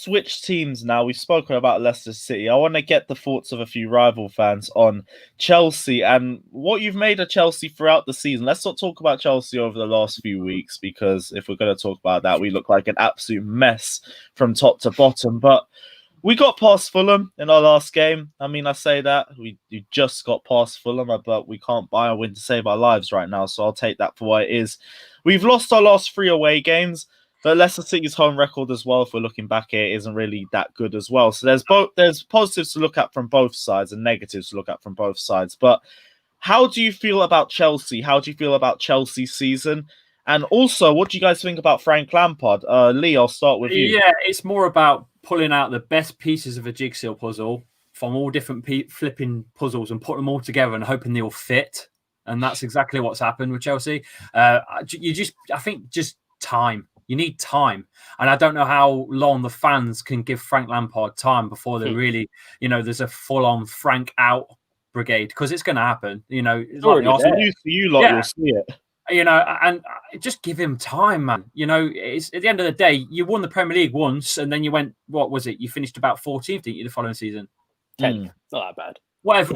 Speaker 1: switch teams now. We've spoken about Leicester City. I want to get the thoughts of a few rival fans on Chelsea and what you've made of Chelsea throughout the season. Let's not talk about Chelsea over the last few weeks, because if we're going to talk about that, we look like an absolute mess from top to bottom. But we got past Fulham in our last game. I mean, I say that. We just got past Fulham, but we can't buy a win to save our lives right now, so I'll take that for what it is. We've lost our last 3 away games, but Leicester City's home record as well, if we're looking back here, isn't really that good as well. So there's positives to look at from both sides and negatives to look at from both sides. But how do you feel about Chelsea? How do you feel about Chelsea's season? And also, what do you guys think about Frank Lampard? Lee, I'll start with you.
Speaker 2: Yeah, it's more about pulling out the best pieces of a jigsaw puzzle from all different flipping puzzles and putting them all together and hoping they all fit. And that's exactly what's happened with Chelsea. I think just time. You need time. And I don't know how long the fans can give Frank Lampard time before they really, there's a full-on Frank out brigade, because it's going to happen. Like
Speaker 1: you'll see it.
Speaker 2: And just give him time, man. It's at the end of the day, you won the Premier League once, and then you went, what was it? You finished about 14th, didn't you, the following season?
Speaker 4: 10th. Not that bad.
Speaker 2: Whatever.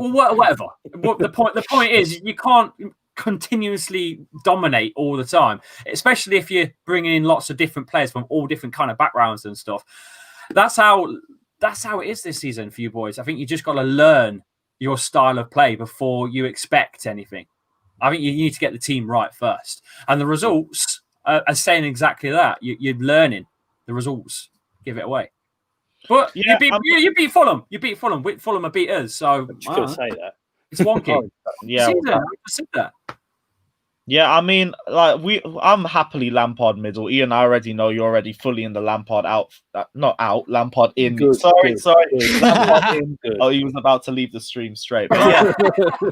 Speaker 2: The point is, you can't continuously dominate all the time, especially if you're bringing in lots of different players from all different kind of backgrounds and stuff. That's how it is this season for you boys. I think you just got to learn your style of play before you expect anything. I think you need to get the team right first. And the results are saying exactly that. You're learning the results. Give it away. But you beat Fulham. You beat Fulham. Fulham are beat us. So
Speaker 4: I'm just going to say that.
Speaker 2: It's wonky.
Speaker 1: Yeah.
Speaker 2: I said that.
Speaker 1: Yeah, I mean, I'm happily Lampard middle. Ian, I already know you're already fully in the Lampard out, not out, Lampard in.
Speaker 4: Good,
Speaker 1: sorry.
Speaker 4: Good.
Speaker 1: Lampard in. Good. Oh, he was about to leave the stream straight. But yeah,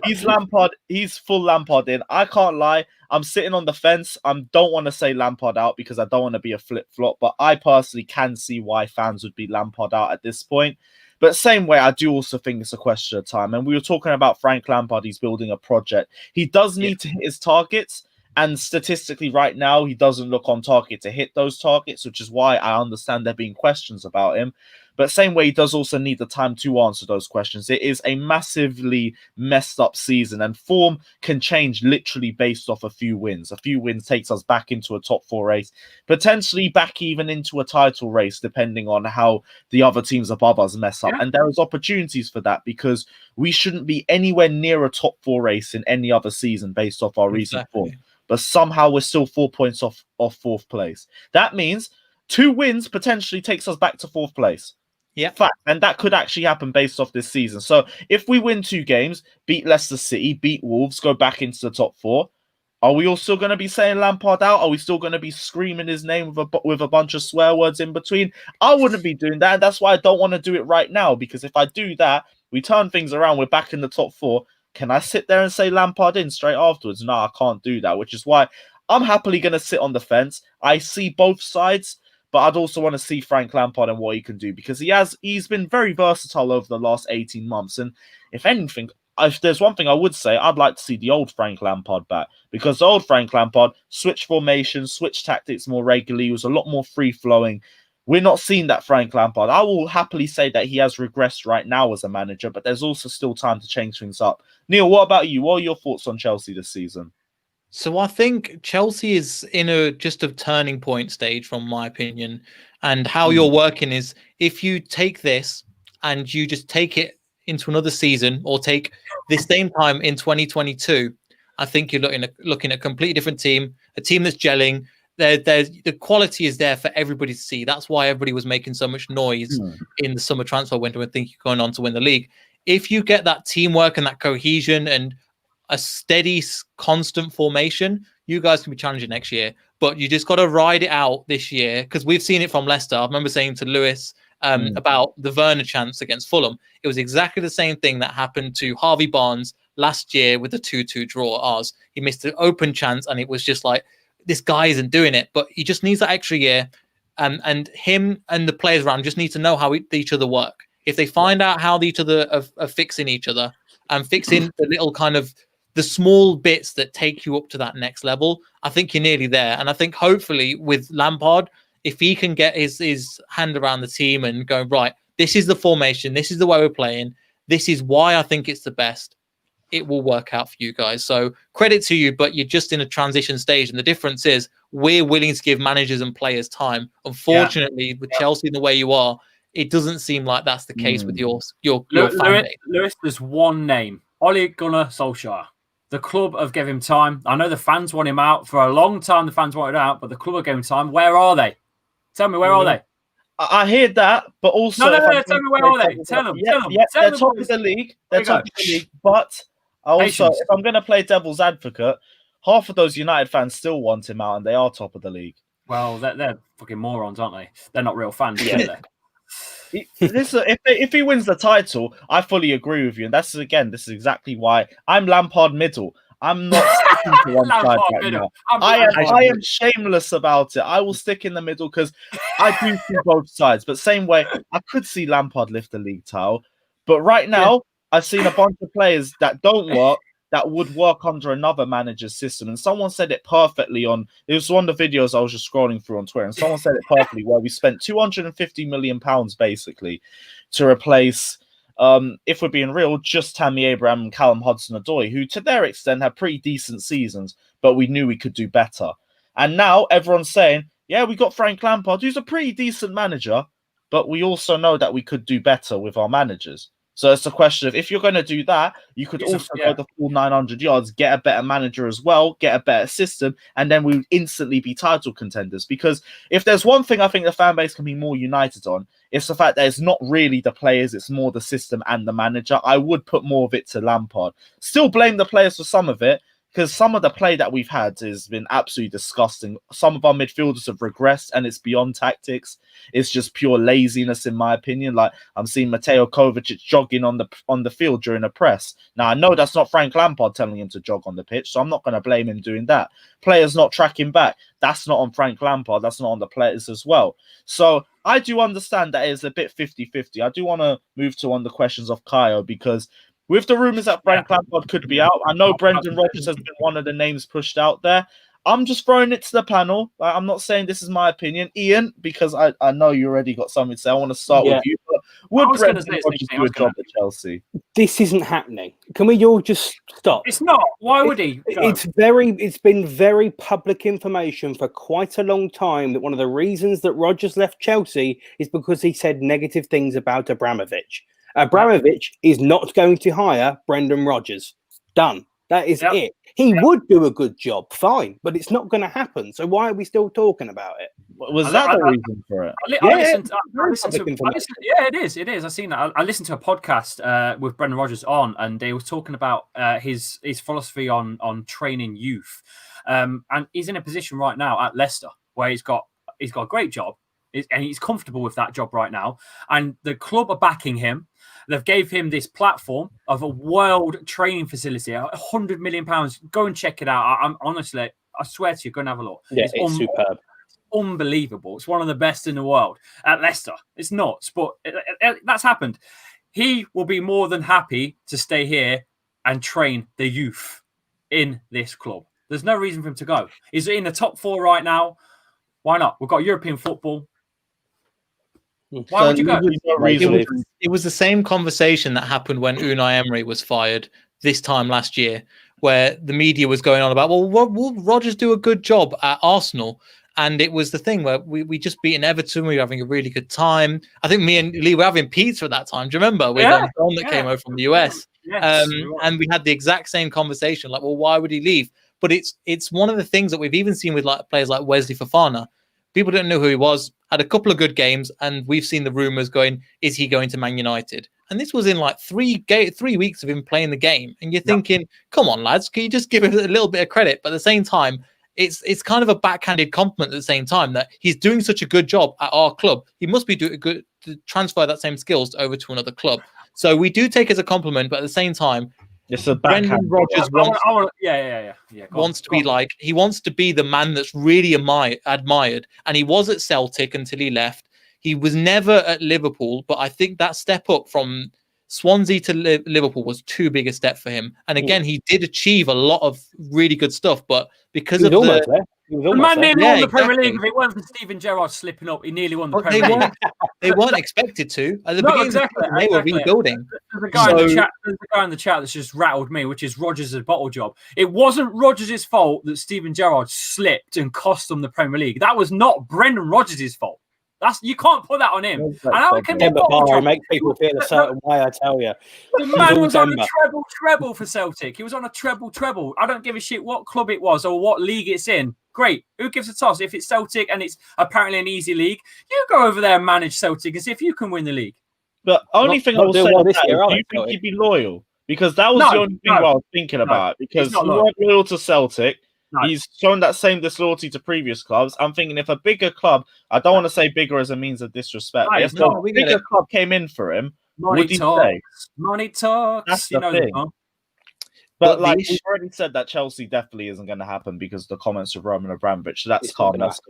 Speaker 1: he's Lampard. He's full Lampard in. I can't lie. I'm sitting on the fence. I don't want to say Lampard out because I don't want to be a flip-flop, but I personally can see why fans would be Lampard out at this point. But same way, I do also think it's a question of time. And we were talking about Frank Lampard. He's building a project. He does need to hit his targets. And statistically, right now, he doesn't look on target to hit those targets, which is why I understand there being questions about him. But same way, he does also need the time to answer those questions. It is a massively messed up season, and form can change literally based off a few wins. A few wins takes us back into a top 4 race, potentially back even into a title race, depending on how the other teams above us mess up. Yeah. And there is opportunities for that, because we shouldn't be anywhere near a top 4 race in any other season based off our recent form. But somehow we're still 4 points off 4th place. That means 2 wins potentially takes us back to 4th place.
Speaker 3: Yeah.
Speaker 1: Fact. And that could actually happen based off this season. So if we win 2 games, beat Leicester City, beat Wolves, go back into the top 4, are we all still going to be saying Lampard out? Are we still going to be screaming his name with a bunch of swear words in between? I wouldn't be doing that. And that's why I don't want to do it right now, because if I do that, we turn things around, we're back in the top 4. Can I sit there and say Lampard in straight afterwards? No, I can't do that, which is why I'm happily going to sit on the fence. I see both sides, but I'd also want to see Frank Lampard and what he can do, because he's been very versatile over the last 18 months. And if anything, if there's one thing I would say, I'd like to see the old Frank Lampard back, because the old Frank Lampard switched formations, switched tactics more regularly. He was a lot more free-flowing. We're not seeing that Frank Lampard. I will happily say that he has regressed right now as a manager, but there's also still time to change things up. Neil, what about you? What are your thoughts on Chelsea this season?
Speaker 3: So I think Chelsea is in just a turning point stage, from my opinion. And how you're working is, if you take this and you just take it into another season, or take this same time in 2022, I think you're looking at a completely different team, a team that's gelling. The quality is there for everybody to see. That's why everybody was making so much noise in the summer transfer window and think you're going on to win the league. If you get that teamwork and that cohesion and a steady, constant formation, you guys can be challenging next year. But you just got to ride it out this year, because we've seen it from Leicester. I remember saying to Lewis about the Werner chance against Fulham. It was exactly the same thing that happened to Harvey Barnes last year with the 2-2 draw at ours. He missed an open chance, and it was just like, this guy isn't doing it. But he just needs that extra year. And him and the players around just need to know how each other work. If they find out how each other are fixing each other, and fixing the little kind of the small bits that take you up to that next level, I think you're nearly there. And I think hopefully with Lampard, if he can get his hand around the team and go, right, this is the formation, this is the way we're playing, this is why I think it's the best, it will work out for you guys. So credit to you, but you're just in a transition stage. And the difference is we're willing to give managers and players time. Unfortunately, with Chelsea the way you are, it doesn't seem like that's the case with your fan base.
Speaker 2: Lewis, there's one name, Ole Gunnar Solskjaer. The club have given him time. I know the fans want him out. For a long time, the fans wanted out, but the club have given him time. Where are they? Tell me, where are they?
Speaker 1: I hear that, but also...
Speaker 2: No, tell me, where are they? Tell them.
Speaker 1: They're top of the league. They're top of the league, but also, if I'm going to play devil's advocate, half of those United fans still want him out, and they are top of the league.
Speaker 2: Well, they're fucking morons, aren't they? They're not real fans, are they?
Speaker 1: If he wins the title, I fully agree with you, and this is exactly why I'm Lampard middle. I'm not sticking to one side right now. I am shameless about it. I will stick in the middle because I do see both sides. But same way, I could see Lampard lift the league title. But right now, I've seen a bunch of players that don't work, that would work under another manager's system. And someone said it perfectly it was one of the videos I was just scrolling through on Twitter, and someone said it perfectly where we spent £250 million basically to replace, if we're being real, just Tammy Abraham and Callum Hudson-Odoi, who to their extent had pretty decent seasons, but we knew we could do better. And now everyone's saying, yeah, we got Frank Lampard, who's a pretty decent manager, but we also know that we could do better with our managers. So it's a question of, if you're going to do that, you could also go the full 900 yards, get a better manager as well, get a better system, and then we would instantly be title contenders. Because if there's one thing I think the fan base can be more united on, it's the fact that it's not really the players, it's more the system and the manager. I would put more of it to Lampard. Still blame the players for some of it, because some of the play that we've had has been absolutely disgusting. Some of our midfielders have regressed, and it's beyond tactics. It's just pure laziness, in my opinion. Like, I'm seeing Mateo Kovacic jogging on the field during a press. Now, I know that's not Frank Lampard telling him to jog on the pitch, so I'm not going to blame him doing that. Players not tracking back. That's not on Frank Lampard. That's not on the players as well. So I do understand that it's a bit 50-50. I do want to move to one of the questions of Kaio, because with the rumours that Frank Lampard could be out, I know Brendan Rodgers has been one of the names pushed out there. I'm just throwing it to the panel. I'm not saying this is my opinion. Ian, because I know you already got something to say. I want to start with you. But would Brendan Rodgers do a job at Chelsea?
Speaker 4: This isn't happening. Can we all just stop?
Speaker 2: It's not. Why would he?
Speaker 4: It's been very public information for quite a long time that one of the reasons that Rodgers left Chelsea is because he said negative things about Abramovich. Abramovich is not going to hire Brendan Rodgers. Done. That is it. He would do a good job, fine, but it's not going to happen. So why are we still talking about it?
Speaker 1: Was that the reason for it?
Speaker 2: It is. It is. I've seen that. I listened to a podcast with Brendan Rodgers on, and they were talking about his philosophy on training youth. And he's in a position right now at Leicester where he's got a great job, and he's comfortable with that job right now. And the club are backing him. They've gave him this platform of a world training facility, £100 million. Go and check it out. I'm honestly, I swear to you, go and have a look.
Speaker 4: Yeah, it's superb.
Speaker 2: Unbelievable. It's one of the best in the world at Leicester. It's nuts, but that's happened. He will be more than happy to stay here and train the youth in this club. There's no reason for him to go. He's in the top 4 right now. Why not? We've got European football. Why would you go?
Speaker 3: It was the same conversation that happened when Unai Emery was fired this time last year, where the media was going on about, well, will Rodgers do a good job at Arsenal? And it was the thing where we just beaten Everton. We were having a really good time. I think me and Lee were having pizza at that time. Do you remember? We had John that came over from the US. Yes, and we had the exact same conversation. Like, well, why would he leave? But it's one of the things that we've even seen with like players like Wesley Fofana. People didn't know who he was, had a couple of good games, and we've seen the rumours going, is he going to Man United? And this was in like 3 weeks of him playing the game. And you're thinking, come on, lads, can you just give him a little bit of credit? But at the same time, it's kind of a backhanded compliment at the same time that he's doing such a good job at our club. He must be doing good to transfer that same skills over to another club. So we do take it as a compliment, but at the same time,
Speaker 1: it's a
Speaker 3: Brendan Rodgers wants to be like, he wants to be the man that's really admired. And he was at Celtic until he left. He was never at Liverpool, but I think that step up from Swansea to Liverpool was too big a step for him. And again, he did achieve a lot of really good stuff, but because of
Speaker 4: He was
Speaker 2: The
Speaker 4: almost
Speaker 2: man
Speaker 4: there.
Speaker 2: nearly won the Premier
Speaker 3: exactly.
Speaker 2: League. If it weren't for Steven Gerrard slipping up, he nearly won the
Speaker 3: But
Speaker 2: Premier League.
Speaker 3: they weren't expected to. At the
Speaker 2: No,
Speaker 3: beginning
Speaker 2: exactly,
Speaker 3: of the season, they were rebuilding.
Speaker 2: There's a guy in the chat. There's a guy in the chat that's just rattled me, which is Rodgers' bottle job. It wasn't Rodgers' fault that Steven Gerrard slipped and cost them the Premier League. That was not Brendan Rodgers' fault. You can't put that on him. And how it can be a bottle job.
Speaker 4: Makes people feel a certain way. I tell you,
Speaker 2: the man was on a treble for Celtic. He was on a treble. I don't give a shit what club it was or what league it's in. Great. Who gives a toss? If it's Celtic and it's apparently an easy league, you go over there and manage Celtic and see if you can win the league.
Speaker 1: The only thing I will say is, do you think he'd be loyal? Because that was the only thing I was thinking about. Because he was loyal to Celtic. No. He's shown that same disloyalty to previous clubs. I'm thinking if a bigger club, I don't want to say bigger as a means of disrespect, but if a bigger club came in for him, would he stay?
Speaker 2: Money talks.
Speaker 1: That's the thing. But like we've already said that Chelsea definitely isn't going to happen because of the comments of Roman Abramovich. So that's calm. That's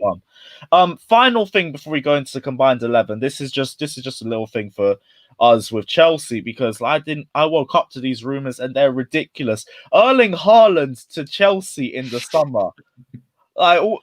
Speaker 1: calm. Final thing before we go into the combined 11. This is just a little thing for us with Chelsea because I woke up to these rumors and they're ridiculous. Erling Haaland to Chelsea in the summer.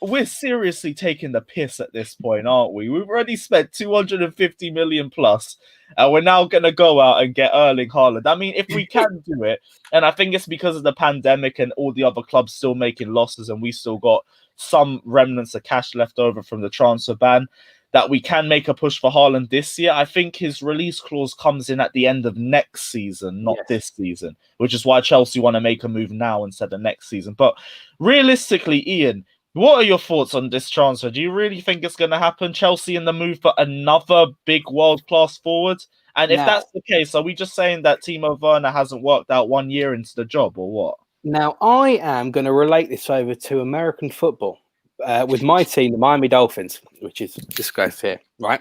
Speaker 1: We're seriously taking the piss at this point, aren't we? We've already spent 250 million plus. We're now going to go out and get Erling Haaland. I mean, if we can do it, and I think it's because of the pandemic and all the other clubs still making losses and we still got some remnants of cash left over from the transfer ban, that we can make a push for Haaland this year. I think his release clause comes in at the end of next season, not this season, which is why Chelsea want to make a move now instead of next season. But realistically, Ian, what are your thoughts on this transfer? Do you really think it's going to happen? Chelsea in the move for another big world-class forward? And if that's the case, are we just saying that Timo Werner hasn't worked out 1 year into the job or what?
Speaker 4: Now, I am going to relate this over to American football with my team, the Miami Dolphins, which is this guy's here, right?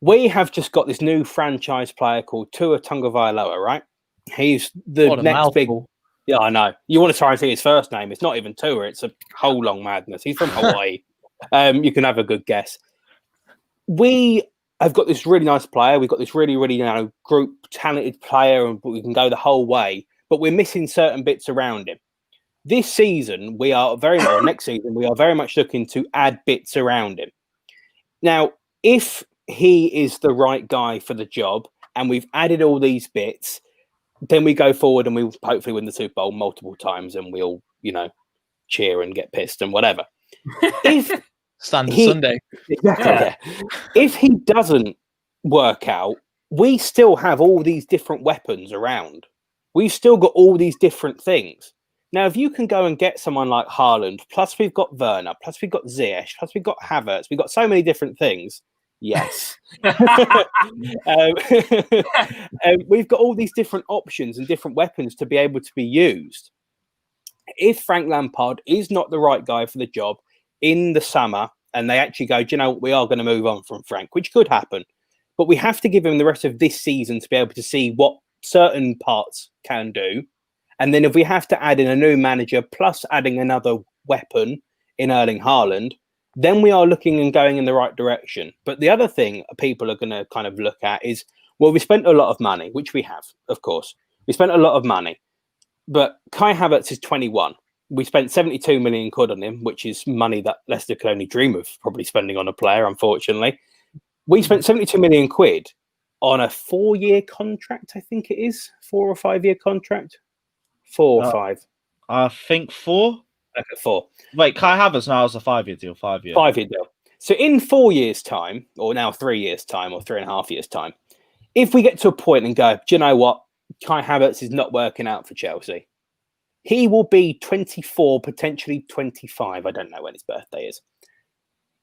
Speaker 4: We have just got this new franchise player called Tua Tagovailoa, right? He's the next big... Yeah, I know. You want to try and see his first name. It's not even Tua. It's a whole long madness. He's from Hawaii. You can have a good guess. We have got this really nice player. We've got this really, really group talented player, and we can go the whole way. But we're missing certain bits around him. This season, next season, we are very much looking to add bits around him. Now, if he is the right guy for the job, and we've added all these bits, then we go forward and we hopefully win the Super Bowl multiple times and we'll, cheer and get pissed and whatever.
Speaker 3: Sunday.
Speaker 4: Exactly. Yeah. If he doesn't work out, we still have all these different weapons around. We've still got all these different things. Now, if you can go and get someone like Haaland, plus we've got Werner, plus we've got Ziyech, plus we've got Havertz, we've got so many different things. Yes. We've got all these different options and different weapons to be able to be used. If Frank Lampard is not the right guy for the job in the summer and they actually go, do you know what, we are going to move on from Frank, which could happen, but we have to give him the rest of this season to be able to see what certain parts can do. And then if we have to add in a new manager plus adding another weapon in Erling Haaland, then we are looking and going in the right direction. But the other thing people are going to kind of look at is, well, we spent a lot of money, which we have, of course. We spent a lot of money. But Kai Havertz is 21. We spent 72 million quid on him, which is money that Leicester could only dream of probably spending on a player, unfortunately. We spent 72 million quid on a 4-year contract, I think it is. 4 or 5 year contract. 4 or 5.
Speaker 1: I think 4.
Speaker 4: Okay, 4.
Speaker 1: Wait, Kai Havertz now has a 5-year deal. 5-year.
Speaker 4: 5-year deal. So in 4 years' time, or now 3 years' time, or 3.5 years' time, if we get to a point and go, do you know what? Kai Havertz is not working out for Chelsea. He will be 24, potentially 25. I don't know when his birthday is.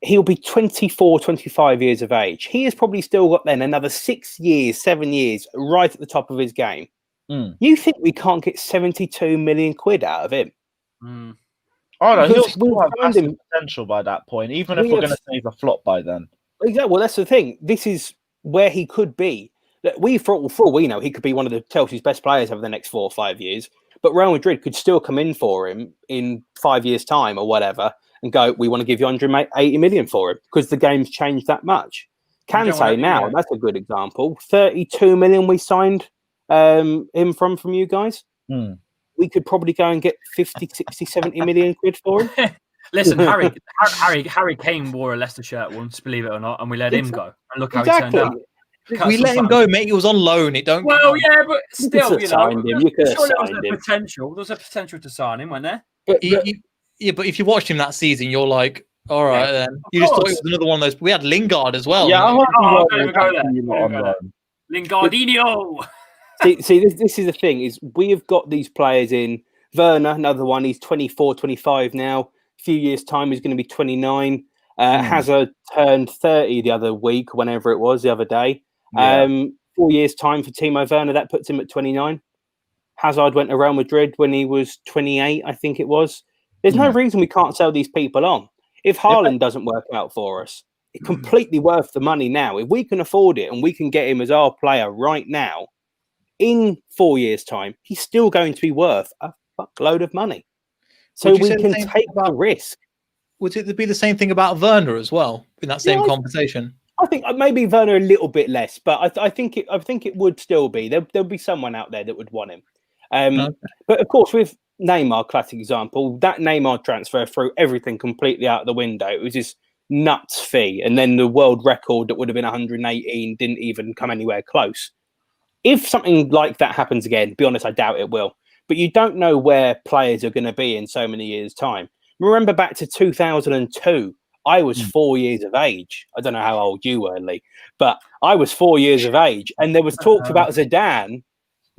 Speaker 4: He'll be 24, 25 years of age. He has probably still got then another 6 years, 7 years, right at the top of his game. You think we can't get 72 million quid out of him?
Speaker 1: Oh, no, he'll still have massive potential by that point, even if we're going to say he's a flop by then.
Speaker 4: Exactly. Well, that's the thing. This is where he could be. For all we know, he could be one of the Chelsea's best players over the next 4 or 5 years. But Real Madrid could still come in for him in 5 years' time or whatever and go, we want to give you 180 million for him because the game's changed that much. Kante now, that's a good example. 32 million we signed him from you guys. We could probably go and get 50, 60, 70 million quid for him.
Speaker 2: Listen, Harry Kane wore a Leicester shirt once, believe it or not, and we let him go. And look how he turned out.
Speaker 3: We let him go, mate. He was on loan. It don't.
Speaker 2: Well, yeah, but still,
Speaker 4: You could have
Speaker 2: surely
Speaker 4: signed him.
Speaker 2: there was a potential to sign him, wasn't there?
Speaker 3: But if you watched him that season, you're like, all right, then. You just thought it was another one of those. We had Lingard as well.
Speaker 1: Yeah,
Speaker 2: I don't even go there. Lingardinho.
Speaker 4: See, this is the thing, is we have got these players in. Werner, another one, he's 24, 25 now. A few years' time, he's going to be 29. Hazard turned 30 the other week, whenever it was, the other day. 4 years' time for Timo Werner, that puts him at 29. Hazard went to Real Madrid when he was 28, I think it was. There's no reason we can't sell these people on. If Haaland doesn't work out for us, it's completely worth the money now. If we can afford it and we can get him as our player right now, in 4 years' time, he's still going to be worth a fuckload of money. So we can take the risk.
Speaker 3: Would it be the same thing about Werner as well in that same conversation?
Speaker 4: I think maybe Werner a little bit less, but I think it would still be. There'll be someone out there that would want him. But of course, with Neymar, classic example, that Neymar transfer threw everything completely out the window. It was this nuts fee, and then the world record that would have been 118 didn't even come anywhere close. If something like that happens again, to be honest, I doubt it will. But you don't know where players are going to be in so many years' time. Remember back to 2002, I was 4 years of age. I don't know how old you were, Lee, but I was 4 years of age. And there was talks about Zidane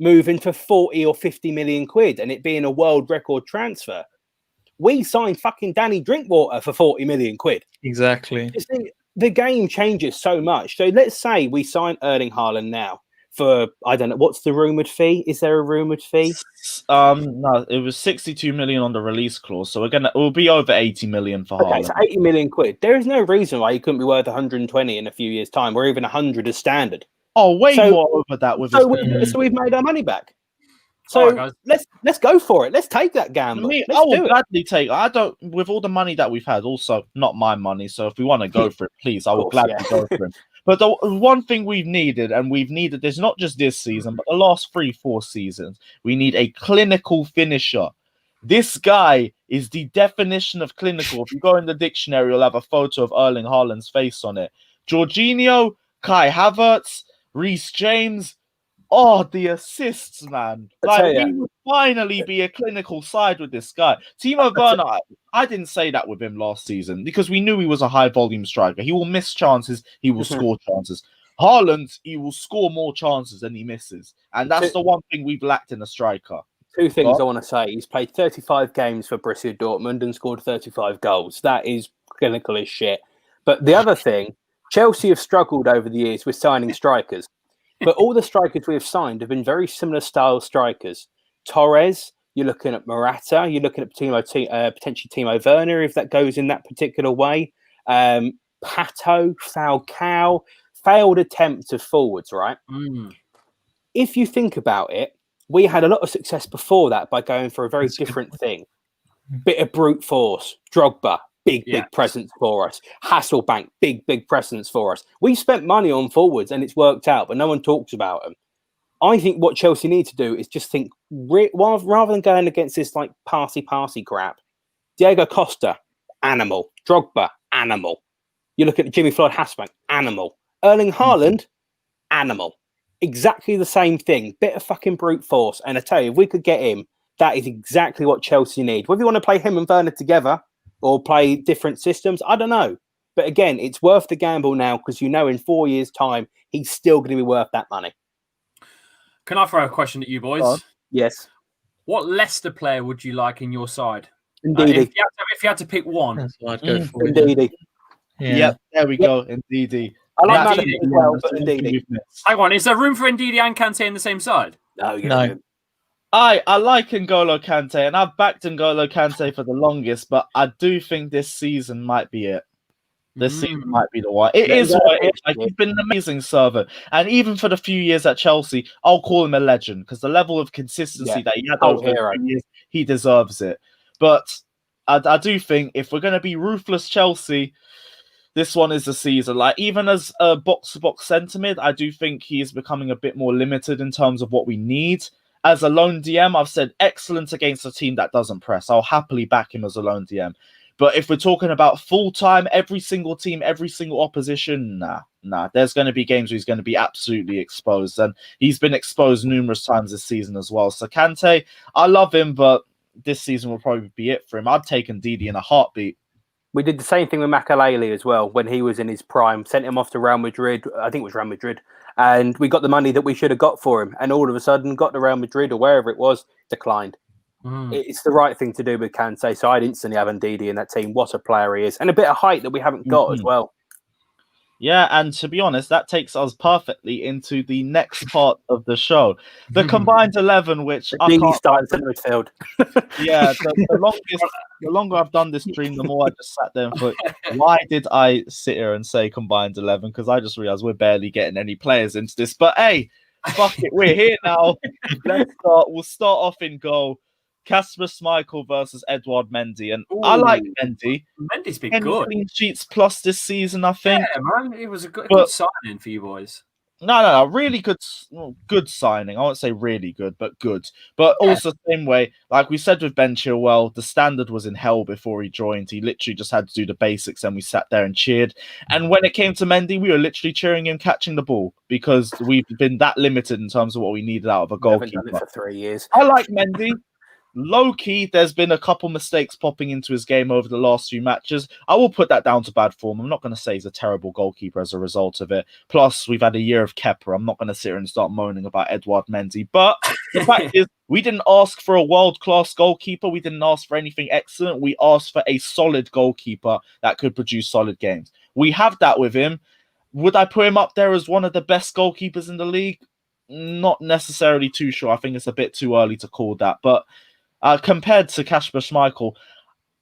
Speaker 4: moving for 40 or 50 million quid and it being a world record transfer. We signed fucking Danny Drinkwater for 40 million quid.
Speaker 3: Exactly.
Speaker 4: The game changes so much. So let's say we sign Erling Haaland now. For, I don't know, what's the rumoured fee? Is there a rumoured fee?
Speaker 1: No, it was 62 million on the release clause. So we'll be over 80 million for Haaland.
Speaker 4: Okay, so 80 million quid. There is no reason why he couldn't be worth 120 in a few years' time, or even 100 as standard.
Speaker 1: Oh, way more over that.
Speaker 4: So we've made our money back. So
Speaker 2: right,
Speaker 4: let's go for it. Let's take that gamble.
Speaker 1: I will gladly take. I don't, with all the money that we've had. Also, not my money. So if we want to go for it, please, I will gladly go for it. But the one thing we've needed, there's not just this season, but the last 3-4 seasons, we need a clinical finisher. This guy is the definition of clinical. If you go in the dictionary, you'll have a photo of Erling Haaland's face on it. Jorginho, Kai Havertz, Reece James. Oh, the assists, man. Like, we would finally be a clinical side with this guy. Timo Werner, I didn't say that with him last season because we knew he was a high-volume striker. He will miss chances. He will score chances. Haaland, he will score more chances than he misses. And that's the one thing we've lacked in a striker.
Speaker 4: Two things I want to say. He's played 35 games for Borussia Dortmund and scored 35 goals. That is clinical as shit. But the other thing, Chelsea have struggled over the years with signing strikers. But all the strikers we have signed have been very similar style strikers. Torres, you're looking at Morata, you're looking at potentially Timo Werner, if that goes in that particular way. Pato, Falcao, failed attempts of forwards, right? If you think about it, we had a lot of success before that by going for a very different thing. Bit of brute force, Drogba, big presence for us. Hasselbank, big presence for us. We spent money on forwards and it's worked out, but no one talks about them. I think what Chelsea need to do is just think, rather than going against this like passy crap, Diego Costa, animal. Drogba, animal. You look at Jimmy Floyd Hasselbank, animal. Erling Haaland, animal. Exactly the same thing. Bit of fucking brute force. And I tell you, if we could get him, that is exactly what Chelsea need. Whether you want to play him and Werner together, or play different systems, I don't know. But again, it's worth the gamble now because you know in 4 years' time, he's still going to be worth that money.
Speaker 2: Can I throw a question at you boys?
Speaker 4: Yes.
Speaker 2: What Leicester player would you like in your side?
Speaker 4: Indeed.
Speaker 2: If you had to pick one.
Speaker 3: That's what I'd go for.
Speaker 4: Indeed.
Speaker 3: Yeah.
Speaker 1: Yep, there we go. Indeed.
Speaker 4: I like
Speaker 2: Yeah.
Speaker 4: Madison as well, but Indeed.
Speaker 2: Hang on, is there room for Ndidi and Kante in the same side?
Speaker 4: No.
Speaker 1: I like N'Golo Kante, and I've backed N'Golo Kante for the longest, but I do think this season might be it. This season might be the one. It is what it is. Like, he's been an amazing servant. And even for the few years at Chelsea, I'll call him a legend because the level of consistency that he had over the few years, he deserves it. But I do think if we're going to be ruthless Chelsea, this one is the season. Like, even as a box-to-box centre mid, I do think he is becoming a bit more limited in terms of what we need. As a lone DM, I've said excellent against a team that doesn't press. I'll happily back him as a lone DM. But if we're talking about full-time, every single team, every single opposition, nah. There's going to be games where he's going to be absolutely exposed. And he's been exposed numerous times this season as well. So Kante, I love him, but this season will probably be it for him. I'd take Ndidi in a heartbeat.
Speaker 4: We did the same thing with Makalele as well when he was in his prime. Sent him off to Real Madrid. I think it was Real Madrid. And we got the money that we should have got for him. And all of a sudden, got to Real Madrid or wherever it was, declined. It's the right thing to do with Kante. So I'd instantly have Ndidi in that team. What a player he is. And a bit of height that we haven't got as well.
Speaker 1: Yeah, and to be honest, that takes us perfectly into the next part of the show. The combined 11, which I can't
Speaker 4: start in centre midfield.
Speaker 1: Yeah, the longer I've done this stream, the more I just sat there and thought, why did I sit here and say combined 11? Because I just realised we're barely getting any players into this. But hey, fuck it, we're here now. Let's start. We'll start off in goal. Kasper Schmeichel versus Edouard Mendy. And I like Mendy.
Speaker 2: Mendy's been
Speaker 1: 10
Speaker 2: good.
Speaker 1: clean sheets plus this season, I think.
Speaker 2: Yeah, man. It was a good signing for you boys.
Speaker 1: No. Really good signing. I won't say really good, but good. But also same way, like we said with Ben Chilwell, the standard was in hell before he joined. He literally just had to do the basics and we sat there and cheered. And when it came to Mendy, we were literally cheering him catching the ball because we've been that limited in terms of what we needed out of a goalkeeper.
Speaker 4: Haven't done it for 3 years.
Speaker 1: I like Mendy. Low-key, there's been a couple mistakes popping into his game over the last few matches. I will put that down to bad form. I'm not going to say he's a terrible goalkeeper as a result of it. Plus, we've had a year of Kepa. I'm not going to sit here and start moaning about Edouard Mendy. But the fact is, we didn't ask for a world-class goalkeeper. We didn't ask for anything excellent. We asked for a solid goalkeeper that could produce solid games. We have that with him. Would I put him up there as one of the best goalkeepers in the league? Not necessarily too sure. I think it's a bit too early to call that. But compared to Kasper Schmeichel,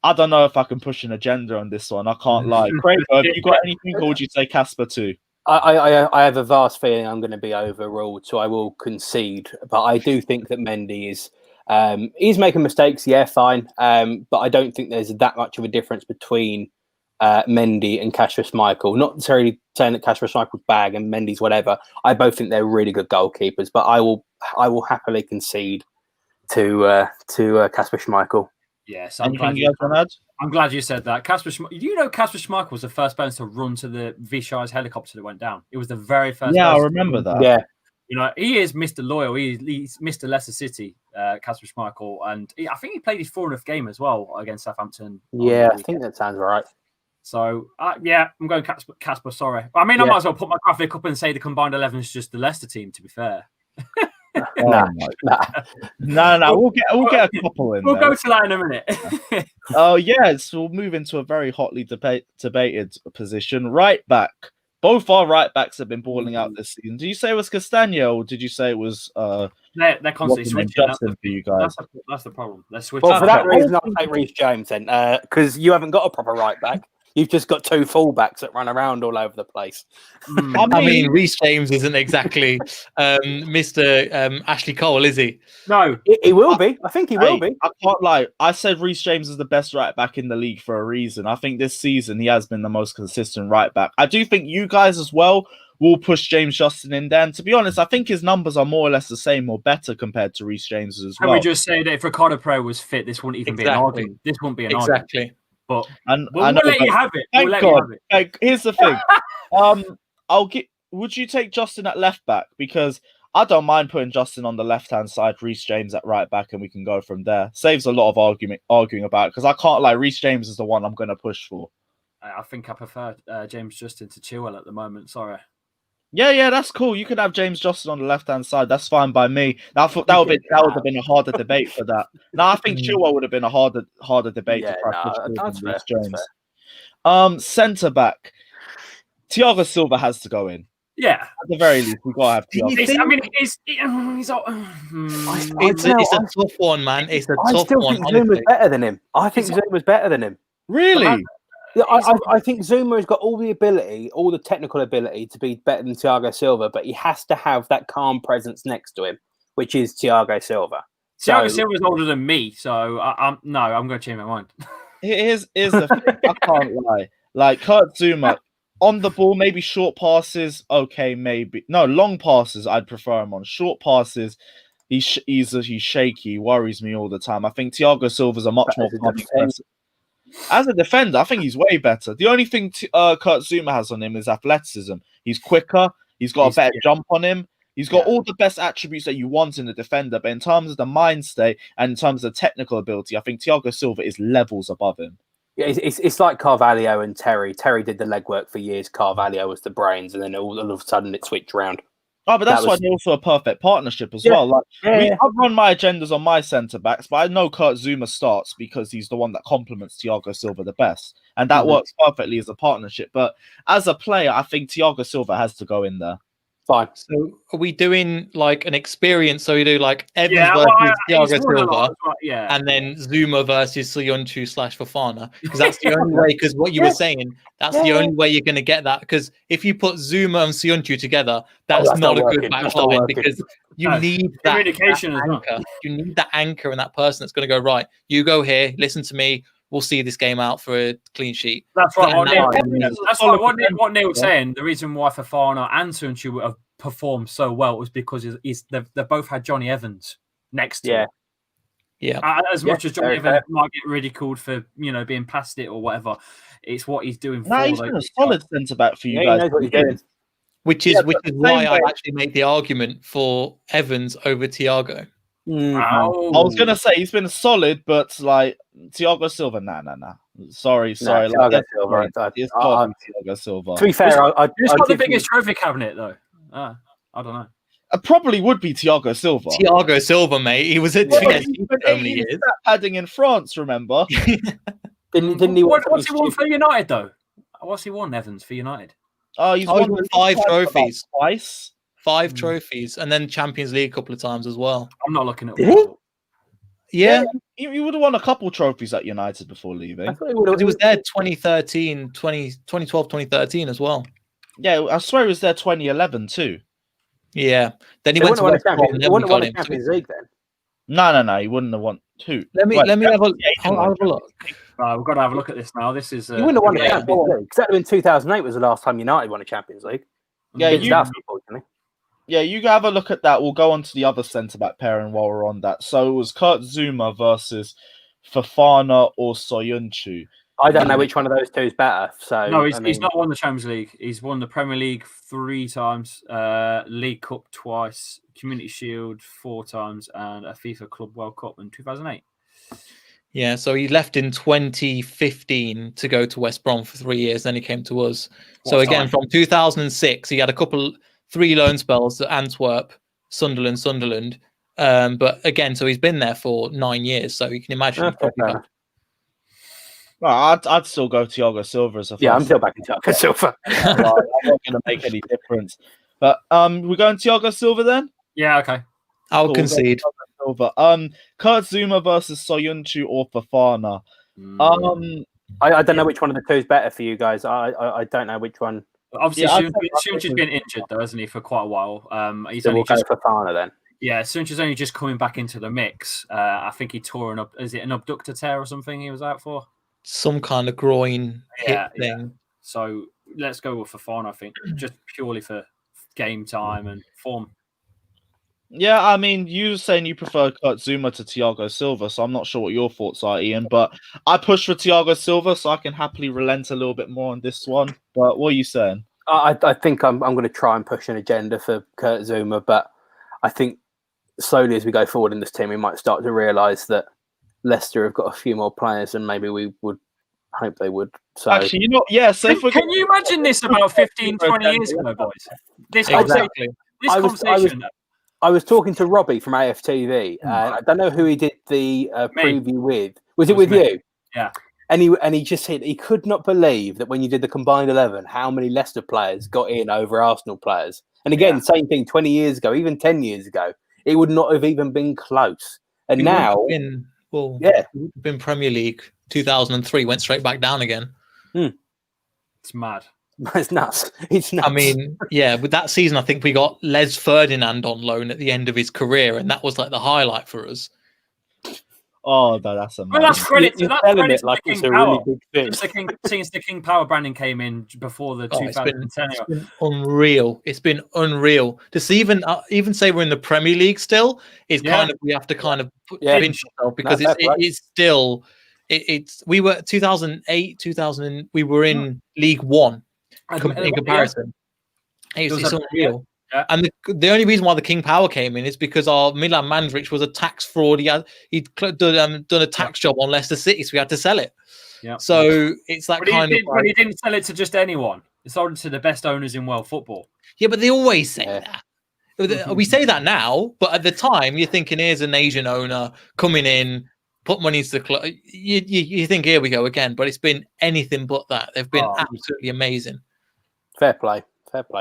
Speaker 1: I don't know if I can push an agenda on this one. I can't lie. Craig, have you got anything, or would you say Kasper too?
Speaker 4: I have a vast feeling I'm going to be overruled, so I will concede. But I do think that Mendy is he's making mistakes. Yeah, fine. But I don't think there's that much of a difference between Mendy and Kasper Schmeichel. Not necessarily saying that Kasper Schmeichel's bag and Mendy's whatever. I both think they're really good goalkeepers. But I will happily concede to Kasper Schmeichel.
Speaker 2: Yes,
Speaker 1: I'm glad you
Speaker 2: said that. Kasper Schmeichel was the first person to run to the Vishay's helicopter that went down. It was the very first.
Speaker 1: Yeah, I remember that.
Speaker 4: Yeah,
Speaker 2: he is Mr. Loyal. He's Mr. Leicester City, Kasper Schmeichel, and I think he played his 400th game as well against Southampton.
Speaker 4: Yeah, I think that sounds right.
Speaker 2: So I'm going Kasper. Sorry, I mean I might as well put my graphic up and say the combined 11 is just the Leicester team. To be fair.
Speaker 1: No. We'll get a couple in.
Speaker 2: We'll go to that in a minute.
Speaker 1: Yes, we'll move into a very hotly debated position. Right back. Both our right backs have been balling out this season. Did you say it was Castagna or did you say it was?
Speaker 2: They're constantly switching.
Speaker 1: For you guys.
Speaker 2: That's the problem. They're switching.
Speaker 4: Well, for that reason, I'll take Reece James then, because you haven't got a proper right back. You've just got two fullbacks that run around all over the place.
Speaker 3: I mean, Reece James isn't exactly Mr. Ashley Cole, is he?
Speaker 4: No, he will be. I think he will be.
Speaker 1: I can't lie. I said Reece James is the best right back in the league for a reason. I think this season he has been the most consistent right back. I do think you guys as well will push James Justin in there. And to be honest, I think his numbers are more or less the same or better compared to Reece James as well.
Speaker 2: Can we just say that if Ricardo Pereira was fit, this wouldn't even be an argument. This wouldn't be an argument. But we'll let you have it.
Speaker 1: Thank God. Here's the thing. Would you take Justin at left back? Because I don't mind putting Justin on the left-hand side, Reece James at right back, and we can go from there. Saves a lot of arguing about it, because I can't lie, Reece James is the one I'm going to push for.
Speaker 2: I think I prefer James Justin to Chilwell at the moment. Sorry.
Speaker 1: Yeah, that's cool. You could have James Justin on the left-hand side. That's fine by me. I thought that would have been a harder debate for that. No, I think Chilwell would have been a harder debate to practice with James. Centre back. Thiago Silva has to go in.
Speaker 2: Yeah,
Speaker 1: at the very least, we've got to have Thiago.
Speaker 2: I mean,
Speaker 3: it's a tough one, man. It's a tough one.
Speaker 4: I still think Zuma's better than him. I think Zuma's better than him.
Speaker 1: Really?
Speaker 4: Yeah, I think Zuma has got all the ability, all the technical ability to be better than Thiago Silva, but he has to have that calm presence next to him, which is Thiago Silva.
Speaker 2: Thiago Silva's older than me, so I'm going to change my mind.
Speaker 1: Here's the thing. I can't lie. Like Kurt Zuma, on the ball, maybe short passes, okay, maybe. No, long passes, I'd prefer him on. Short passes, he's shaky, worries me all the time. I think Thiago Silva's a much more calming person. As a defender, I think he's way better. The only thing Kurt Zuma has on him is athleticism. He's quicker. He's got a better jump on him. He's got all the best attributes that you want in a defender. But in terms of the mind state and in terms of technical ability, I think Thiago Silva is levels above him.
Speaker 4: Yeah, it's like Carvalho and Terry. Terry did the legwork for years. Carvalho was the brains, and then all of a sudden it switched around.
Speaker 1: Oh, but that's why they're also a perfect partnership as well. Like, I've run my agendas on my centre backs, but I know Kurt Zuma starts because he's the one that complements Thiago Silva the best, and that works perfectly as a partnership. But as a player, I think Thiago Silva has to go in there.
Speaker 4: Fine.
Speaker 3: So are we doing like an experience? So we do like Evans versus Thiago Silva, and then Zuma versus Soyuncu / Fofana, because that's the only way. Because what you were saying, that's the only way you're going to get that. Because if you put Zuma and Soyuncu together, that's not a good back line, because you need that
Speaker 2: communication as
Speaker 3: anchor.
Speaker 2: well.
Speaker 3: You need that anchor and that person that's going to go, right, you go here, listen to me. We'll see this game out for a clean sheet.
Speaker 2: That's right. What Neil was saying, the reason why Fofana and Soyuncu have performed so well was because they've both had Johnny Evans next to him.
Speaker 3: Yeah.
Speaker 2: As much as Johnny Evans might get ridiculed for being past it or whatever, it's what he's doing.
Speaker 1: He's been a solid centre back for you guys.
Speaker 4: He knows what he's doing.
Speaker 3: Which is why I actually make the argument for Evans over Thiago.
Speaker 1: I was gonna say he's been solid, but like Thiago Silva, nah. Sorry.
Speaker 4: Thiago Silva.
Speaker 1: Thiago Silva.
Speaker 4: To be fair,
Speaker 2: who's got the biggest trophy cabinet though? I don't know.
Speaker 1: It probably would be Thiago Silva.
Speaker 3: Thiago Silva, mate. He was at PSG for so many years.
Speaker 1: Padding in France, remember?
Speaker 4: Didn't he?
Speaker 2: What's he won for United though? What's he won, Evans, for United?
Speaker 1: He's won
Speaker 3: 5 trophies.
Speaker 1: Twice.
Speaker 3: 5 trophies, and then Champions League a couple of times as well.
Speaker 2: I'm not looking at.
Speaker 4: Did he?
Speaker 3: Yeah.
Speaker 1: He would have won a couple trophies at United before leaving.
Speaker 3: He was there 2012, 2013 as well.
Speaker 1: Yeah, I swear he was there 2011 too.
Speaker 3: Yeah. Then he went to West Brom.
Speaker 4: He wouldn't have won a Champions League then.
Speaker 1: No, he wouldn't have won 2.
Speaker 3: Let me have a look.
Speaker 2: Right, we've got to have a look at this now. This is.
Speaker 4: He wouldn't have won a Champions League. Because that would have been 2008 was the last time United won a Champions League.
Speaker 1: Yeah, you have a look at that. We'll go on to the other centre-back pairing while we're on that. So it was Kurt Zuma versus Fofana or Soyuncu.
Speaker 4: I don't know which one of those two is better. So
Speaker 2: no, he's not won the Champions League. He's won the Premier League 3 times, League Cup twice, Community Shield 4 times, and a FIFA Club World Cup in 2008.
Speaker 3: Yeah, so he left in 2015 to go to West Brom for 3 years. Then he came to us. So again, from 2006, he had 3 loan spells at Antwerp, Sunderland. But again, so he's been there for 9 years. So you can imagine.
Speaker 1: Well, I'd still go Thiago Silva as a.
Speaker 4: Yeah, I'm still backing Thiago Silva.
Speaker 1: I'm not going to make any difference. But we're going Thiago Silva then.
Speaker 2: Yeah, okay.
Speaker 3: I'll concede.
Speaker 1: Kurt Zuma versus Soyuncu or Fofana.
Speaker 4: I don't know which one of the two is better for you guys. I don't know which one.
Speaker 2: Obviously, Soyuncu's been injured though, hasn't he, for quite a while? He's
Speaker 4: so
Speaker 2: only
Speaker 4: we'll go for Fofana then.
Speaker 2: Yeah, Soyuncu's only just coming back into the mix. I think he tore is it an abductor tear or something he was out for?
Speaker 3: Some kind of groin hit thing.
Speaker 2: Yeah. So let's go with Fofana, I think, just purely for game time and form.
Speaker 1: Yeah, I mean, you were saying you prefer Kurt Zuma to Thiago Silva, so I'm not sure what your thoughts are, Ian, but I push for Thiago Silva, so I can happily relent a little bit more on this one. But what are you saying?
Speaker 4: I think I'm going to try and push an agenda for Kurt Zuma, but I think slowly as we go forward in this team, we might start to realise that Leicester have got a few more players than maybe we would hope they would. So
Speaker 1: actually, you know, yeah. So
Speaker 2: can you imagine this about 15, 20 years ago, boys? This conversation.
Speaker 4: I was talking to Robbie from AFTV, and I don't know who he did the preview with. Was it with you?
Speaker 2: Yeah.
Speaker 4: And he just said he could not believe that when you did the combined 11, how many Leicester players got in over Arsenal players. And again, same thing 20 years ago, even 10 years ago, it would not have even been close. And now,
Speaker 3: been Premier League 2003, went straight back down again.
Speaker 2: It's mad.
Speaker 4: It's nuts. It's nuts.
Speaker 3: I mean, yeah, with that season, I think we got Les Ferdinand on loan at the end of his career, and that was like the highlight for us.
Speaker 1: Oh, no, that's amazing.
Speaker 2: Well, that's credit to that. Credit
Speaker 4: like
Speaker 2: to
Speaker 4: it's
Speaker 2: King
Speaker 4: a
Speaker 2: Power.
Speaker 4: really big thing.
Speaker 2: Since the King Power branding came in before the 2010.
Speaker 3: It's been unreal. It's been unreal. To see even say we're in the Premier League still is kind of, we have to kind of pinch ourselves because it's still it's we were 2008, 2000. We were in League One in comparison. It's unreal.
Speaker 2: Yeah.
Speaker 3: And the only reason why the King Power came in is because our Milan Mandaric was a tax fraud. He'd done a tax job on Leicester City, so we had to sell it.
Speaker 2: Yeah.
Speaker 3: So it's that kind of.
Speaker 2: But he didn't sell it to just anyone. He sold it to the best owners in world football.
Speaker 3: Yeah, but they always say that. We say that now, but at the time, you're thinking, here's an Asian owner coming in, put money into the club. You think, here we go again. But it's been anything but that. They've been absolutely amazing.
Speaker 4: Fair play,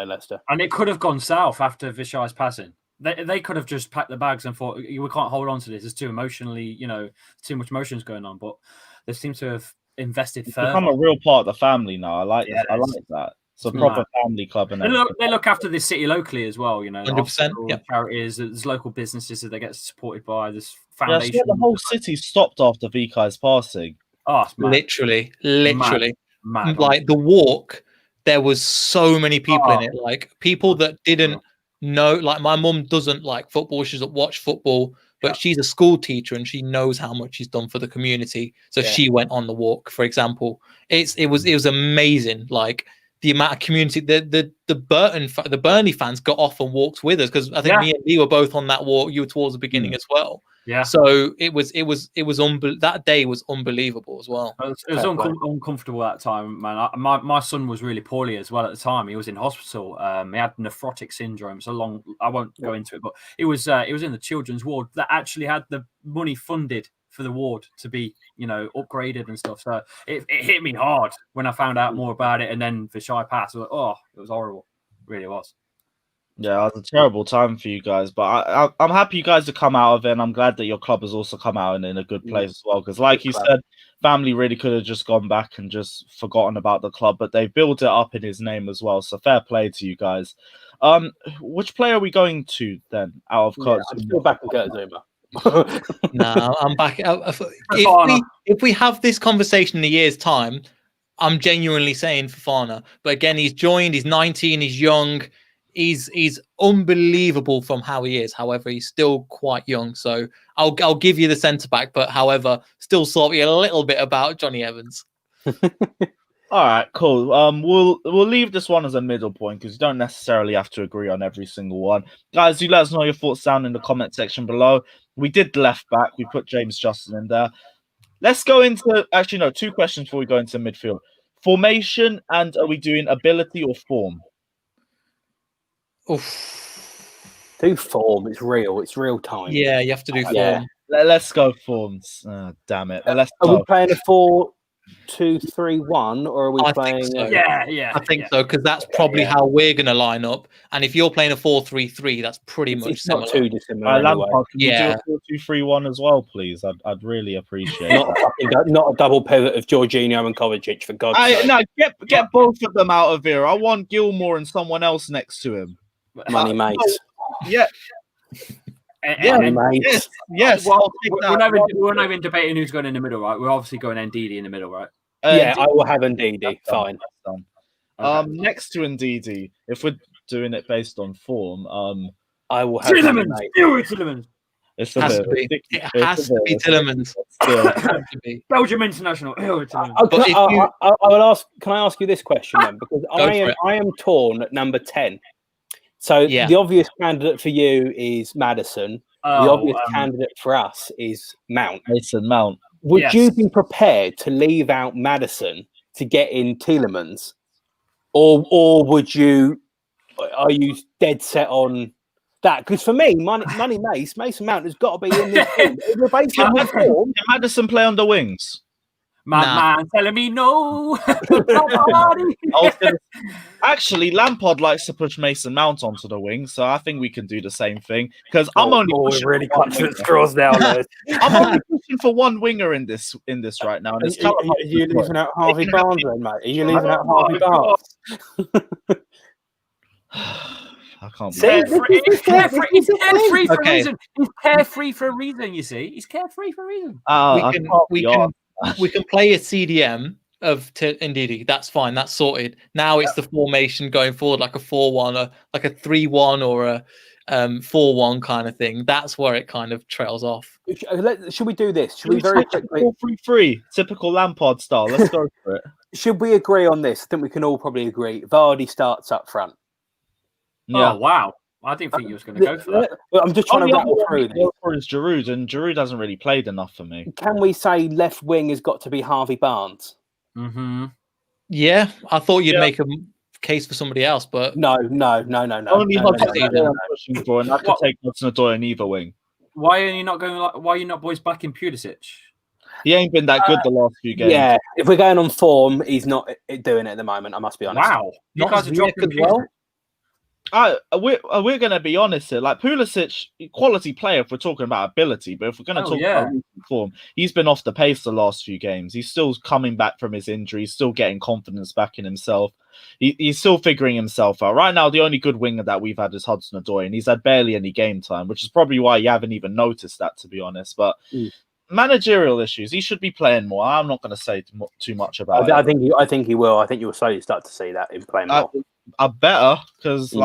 Speaker 4: Leicester.
Speaker 2: And it could have gone south after Vishai's passing. They could have just packed the bags and thought, we can't hold on to this. It's too emotionally, too much emotions going on. But they seem to have invested further.
Speaker 1: Become a real part of the family now. I like that. It's a proper family club, and
Speaker 2: they look after this city locally as well.
Speaker 3: 100%. Yeah.
Speaker 2: Charities, there's local businesses that they get supported by. This
Speaker 1: foundation. Yeah, so the whole city stopped after Vikai's passing.
Speaker 2: Oh,
Speaker 3: literally,
Speaker 2: mad.
Speaker 3: Like the walk, there was so many people in it. Like people that didn't know. Like my mum doesn't like football. She doesn't watch football. But she's a school teacher and she knows how much she's done for the community. So she went on the walk, for example. It was amazing. Like the amount of community, the Burnley fans got off and walked with us, because I think me and Lee were both on that walk. You were towards the beginning as well.
Speaker 2: Yeah.
Speaker 3: So it was that day was unbelievable as well.
Speaker 2: It was uncomfortable at that time, man. My son was really poorly as well at the time. He was in hospital. He had nephrotic syndrome. I won't go into it, but it was in the children's ward that actually had the money funded for the ward to be, upgraded and stuff. So it hit me hard when I found out more about it. And then Vishai passed. I was like, it was horrible. It really was.
Speaker 1: Yeah, it was a terrible time for you guys, but I'm happy you guys have come out of it, and I'm glad that your club has also come out in a good place as well, because like you said, family really could have just gone back and just forgotten about the club, but they built it up in his name as well, so fair play to you guys. Which player are we going to then out of Kurt?
Speaker 4: I'm still back in Kurt Zouma.
Speaker 3: No, I'm back. If we have this conversation in a year's time, I'm genuinely saying Fofana, but again, he's joined, he's 19, he's young. He's unbelievable from how he is. However, he's still quite young. So I'll give you the centre back, but however, still salty a little bit about Johnny Evans.
Speaker 1: All right, cool. We'll leave this one as a middle point, because you don't necessarily have to agree on every single one. Guys, do let us know your thoughts down in the comment section below. We did left back. We put James Justin in there. Let's go into two questions before we go into midfield. Formation, and are we doing ability or form?
Speaker 3: Oof.
Speaker 4: Do form. It's real time.
Speaker 3: Yeah, you have to do form.
Speaker 4: Yeah.
Speaker 1: Let's go forms. Damn it.
Speaker 4: Are we playing a 4-2-3-1, or are we playing?
Speaker 3: So.
Speaker 2: Yeah.
Speaker 3: I think so, because that's probably how we're going to line up. And if you're playing a 4-3-3, that's pretty much similar.
Speaker 4: Not too dissimilar.
Speaker 1: Lampard, can you do a 4-2-3-1 as well, please? I'd really appreciate it.
Speaker 4: Not a double pivot of Jorginho and Kovacic, for God's sake.
Speaker 1: No, get both of them out of here. I want Gilmore and someone else next to him.
Speaker 4: Money mates.
Speaker 1: Yeah.
Speaker 4: Mates.
Speaker 1: Yes.
Speaker 2: Well, we're not even debating who's going in the middle, right? We're obviously going Ndidi in the middle, right?
Speaker 4: I will have Ndidi. Fine.
Speaker 1: Okay. Next to Ndidi, if we're doing it based on form,
Speaker 4: I will have
Speaker 2: Tielemans.
Speaker 1: It
Speaker 3: has to be Tielemans.
Speaker 2: Belgium international.
Speaker 4: Can I ask you this question then? Because I am torn at number 10. So the obvious candidate for you is Maddison. The obvious candidate for us is Mount.
Speaker 1: Mason Mount.
Speaker 4: Would you be prepared to leave out Maddison to get in Tielemans, or are you dead set on that? Because for me, Mason Mount has got to be in this team. If we're based on form,
Speaker 1: can Maddison play on the wings?
Speaker 2: Man telling me no.
Speaker 1: Actually, Lampard likes to push Mason Mount onto the wing, so I think we can do the same thing. Because I'm only
Speaker 4: really clutching at straws now.
Speaker 1: I'm only pushing for one winger in this right now. And
Speaker 4: are you leaving out Harvey Barnes, then, mate? Are you leaving out Harvey Barnes?
Speaker 1: I can't.
Speaker 2: He's carefree for a reason. He's carefree for a reason. You see, he's carefree for a reason.
Speaker 3: We can play a CDM of Ndidi. That's fine. That's sorted. Now it's the formation going forward, like a 4-1, or like a 3-1, or 4-1 kind of thing, that's where it kind of trails off.
Speaker 4: Should we do this? Should we very quickly
Speaker 1: 4-3-3, typical Lampard style? Let's go for it.
Speaker 4: Should we agree on this? I think we can all probably agree. Vardy starts up front.
Speaker 1: Yeah.
Speaker 2: Oh, wow. I didn't think you was going to go for that.
Speaker 4: Well, I'm just trying to rattle through this.
Speaker 1: Is Giroud, and Giroud hasn't really played enough for me.
Speaker 4: Can we say left wing has got to be Harvey Barnes?
Speaker 2: Mm-hmm.
Speaker 3: Yeah, I thought you'd make a case for somebody else, but
Speaker 4: No.
Speaker 1: Only Hudson-Odoi I'm pushing for, and I could take Hudson-Odoi in either wing.
Speaker 2: Why are you not going? Why are you not boys back in Pulisic?
Speaker 1: He ain't been that good the last few games.
Speaker 4: Yeah, if we're going on form, he's not doing it at the moment. I must be honest.
Speaker 2: Wow, you
Speaker 3: Not
Speaker 2: guys are dropping
Speaker 3: as well.
Speaker 1: We're going to be honest here. Like Pulisic, quality player if we're talking about ability, but if we're going to talk about recent form, he's been off the pace the last few games. He's still coming back from his injury. He's still getting confidence back in himself. He's still figuring himself out. Right now, the only good winger that we've had is Hudson-Odoi, and he's had barely any game time, which is probably why you haven't even noticed that, to be honest. But managerial issues, he should be playing more. I'm not going to say too much about it.
Speaker 4: I think he will. I think you will slowly start to see that in playing more.
Speaker 1: I better, because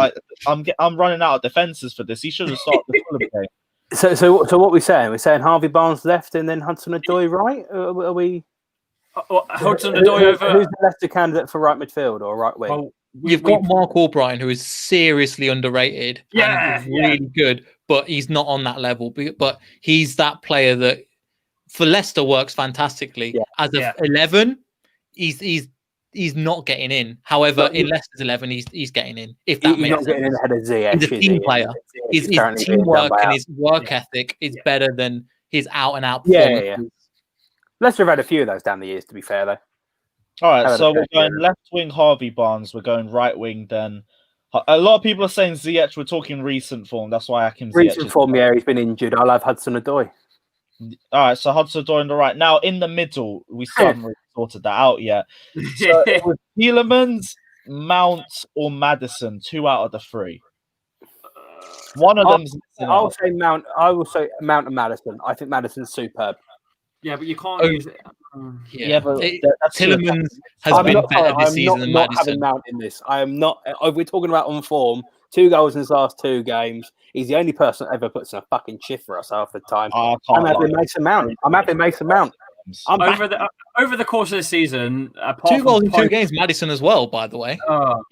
Speaker 1: I'm running out of defenses for this. He should have started the Fulham game.
Speaker 4: So what we're saying? We're saying Harvey Barnes left and then Hudson-Odoi right? Are we?
Speaker 2: Hudson-Odoi over.
Speaker 4: Who's the Leicester candidate for right midfield or right wing?
Speaker 2: Well,
Speaker 3: You've got Mark Albright, who is seriously underrated.
Speaker 2: Yeah,
Speaker 3: and really good, but he's not on that level. But he's that player that for Leicester works fantastically.
Speaker 4: Yeah.
Speaker 3: As of 11, he's not getting in. However, in Leicester's 11, he's getting in. If that makes sense.
Speaker 4: He's not getting in ahead of Ziyech.
Speaker 3: He's a team player. His teamwork and his work ethic is better than his out-and-out performance.
Speaker 4: Yeah. Leicester have had a few of those down the years, to be fair, though.
Speaker 1: All right, so we're going left wing Harvey Barnes. We're going right wing then. A lot of people are saying Ziyech. We're talking recent form. That's why Ziyech.
Speaker 4: Recent form, he's been injured. I'll have Hudson-Odoi.
Speaker 1: All right, so Hudson-Odoi on the right. Now, in the middle, we still haven't really sorted that out yet. So with Tielemans, Mount, or Maddison, 2 out of the 3. One of them's
Speaker 4: I'll say Mount. I will say Mount and Maddison. I think Maddison's superb.
Speaker 2: Yeah, but you can't use it.
Speaker 1: But
Speaker 3: Tielemans has been better this season than
Speaker 4: not
Speaker 3: Maddison.
Speaker 4: having Mount in this. I am not. We're talking about on form. 2 goals in his last 2 games. He's the only person that ever puts in a fucking shift for us half the time. I'm having Mason Mount.
Speaker 2: Over the course of the season,
Speaker 3: 2 goals in 2 games, Maddison as well, by the way.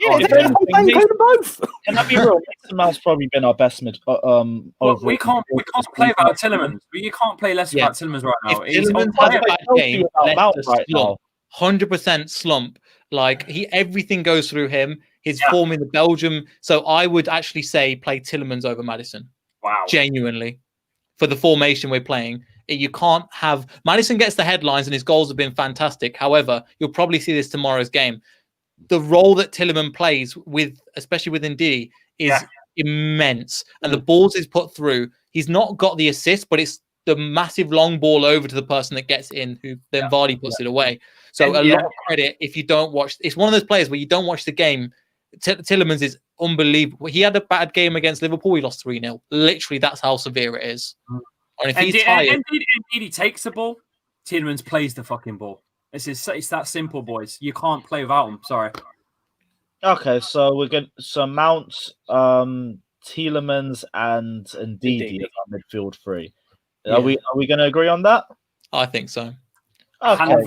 Speaker 4: They include them both.
Speaker 1: Can I be real? Mason Mount's probably been our best mid.
Speaker 2: We can't play without Tielemans. You can't play less without Tielemans right now.
Speaker 3: If Tielemans has a bad game, Leicester slump. 100% slump. Like everything goes through him. His form in the Belgium. So I would actually say play Tielemans over Maddison.
Speaker 2: Wow.
Speaker 3: Genuinely. For the formation we're playing. You can't have... Maddison gets the headlines and his goals have been fantastic. However, you'll probably see this tomorrow's game. The role that Tielemans plays, especially with Ndidi, is immense. And the balls he's put through, he's not got the assist, but it's the massive long ball over to the person that gets in, who then Vardy puts it away. So a lot of credit if you don't watch... It's one of those players where you don't watch the game. Tielemans is unbelievable. He had a bad game against Liverpool. He lost 3-0. Literally, that's how severe it is. And if he's tired...
Speaker 2: He takes the ball, Tielemans plays the fucking ball. It's that simple, boys. You can't play without him. Sorry.
Speaker 1: Okay, so we're going so Mount, Tielemans, and Ndidi as our midfield 3. Are we going to agree on that?
Speaker 3: I think so.
Speaker 1: Okay.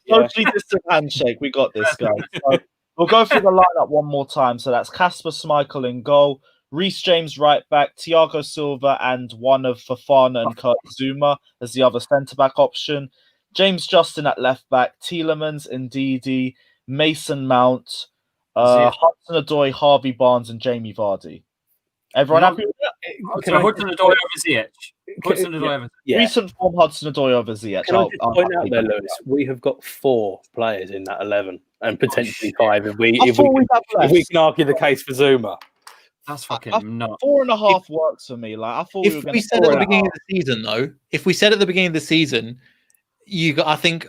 Speaker 1: Totally distant handshake. We got this, guys. So we'll go through the lineup one more time. So that's Kasper Schmeichel in goal, Reece James right back, Thiago Silva and one of Fofana and Kurt Zouma as the other centre-back option, James Justin at left back, Tielemans, Ndidi, Mason Mount, Hudson-Odoi, Harvey Barnes and Jamie Vardy. Everyone happy with that?
Speaker 2: So Hudson-Odoi over Ziyech.
Speaker 1: Recent form Hudson-Odoi over Ziyech.
Speaker 4: Can I just point out there, Lewis, we have got 4 players in that 11 and potentially 5 if we can argue the case for Zouma.
Speaker 2: That's fucking nuts.
Speaker 1: 4.5 works for me. Like I thought
Speaker 3: if we said at the beginning of the season, though, I think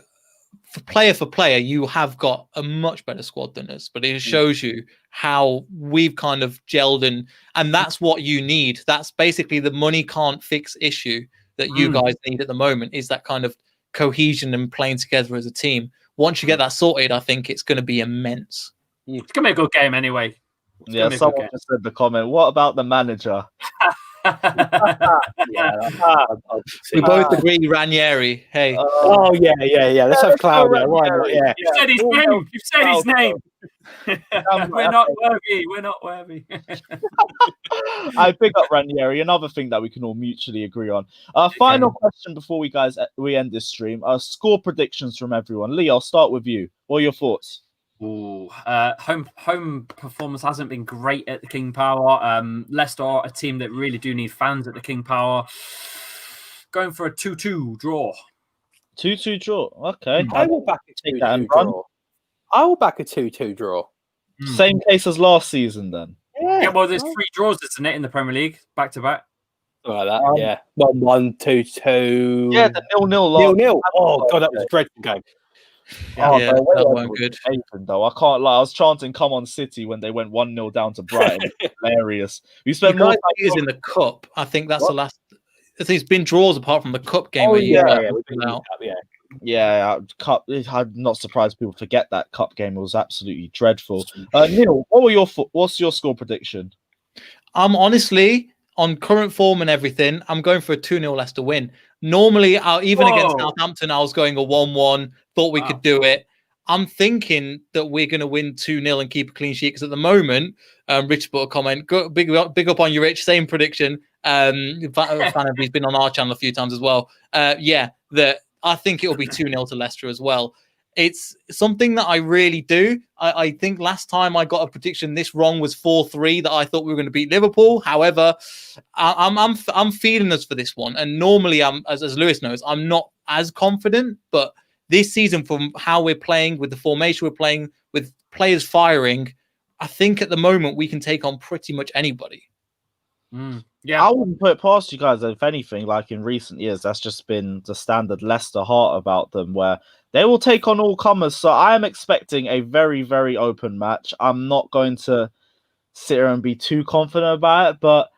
Speaker 3: for player, you have got a much better squad than us. But it shows you how we've kind of gelled and that's what you need. That's basically the money can't fix issue that you guys need at the moment, is that kind of cohesion and playing together as a team. Once you get that sorted, I think it's going to be immense.
Speaker 2: It's going to be a good game anyway.
Speaker 1: Yeah, someone just said the comment. What about the manager?
Speaker 3: We both agree Ranieri. Hey.
Speaker 4: Yeah. Let's have Claudio. Why not? Yeah.
Speaker 2: You said his name. You said his name. We're not worthy. We're not worthy.
Speaker 1: I pick up Ranieri. Another thing that we can all mutually agree on. Final question before we end this stream. Score predictions from everyone. Lee, I'll start with you. What are your thoughts?
Speaker 2: Ooh, home performance hasn't been great at the King Power. Leicester are a team that really do need fans at the King Power. Going for a 2-2 draw.
Speaker 1: 2-2 draw. Okay.
Speaker 4: I will back a 2-2 draw. I will back a 2-2 draw.
Speaker 1: Same case as last season, then.
Speaker 2: Yeah, well, there's 3 draws, isn't it, in the Premier League, back to back.
Speaker 4: Something like that. Yeah, 1-1, 2-2.
Speaker 1: Yeah, the 0-0.
Speaker 4: 0-0. Oh god, that was a dreadful game.
Speaker 3: Yeah, that weren't good.
Speaker 1: Though I can't lie, I was chanting "Come on, City" when they went 1-0 down to Brighton. Hilarious. We spent more
Speaker 3: time in the cup. I think that's the last. I think it's been draws apart from the cup game.
Speaker 1: Cup. I'm not surprised people forget that cup game. It was absolutely dreadful. Neil, what's your score prediction?
Speaker 3: I'm honestly on current form and everything. I'm going for a 2-0 Leicester win. Normally, against Southampton, I was going a 1-1. Thought we could do it. I'm thinking that we're going to win 2-0 and keep a clean sheet because at the moment, Rich put a comment. Big up on you, Rich. Same prediction. Fan of he's been on our channel a few times as well. That I think it will be 2-0 to Leicester as well. It's something that I really do. I think last time I got a prediction this wrong was 4-3 that I thought we were going to beat Liverpool. However, I'm feeling us for this one. And normally, as Lewis knows, I'm not as confident. But this season, from how we're playing, with the formation we're playing, with players firing, I think at the moment we can take on pretty much anybody.
Speaker 1: Yeah, I wouldn't put it past you guys. If anything, like in recent years, that's just been the standard Leicester heart about them, where they will take on all comers. So I am expecting a very, very open match. I'm not going to sit here and be too confident about it, but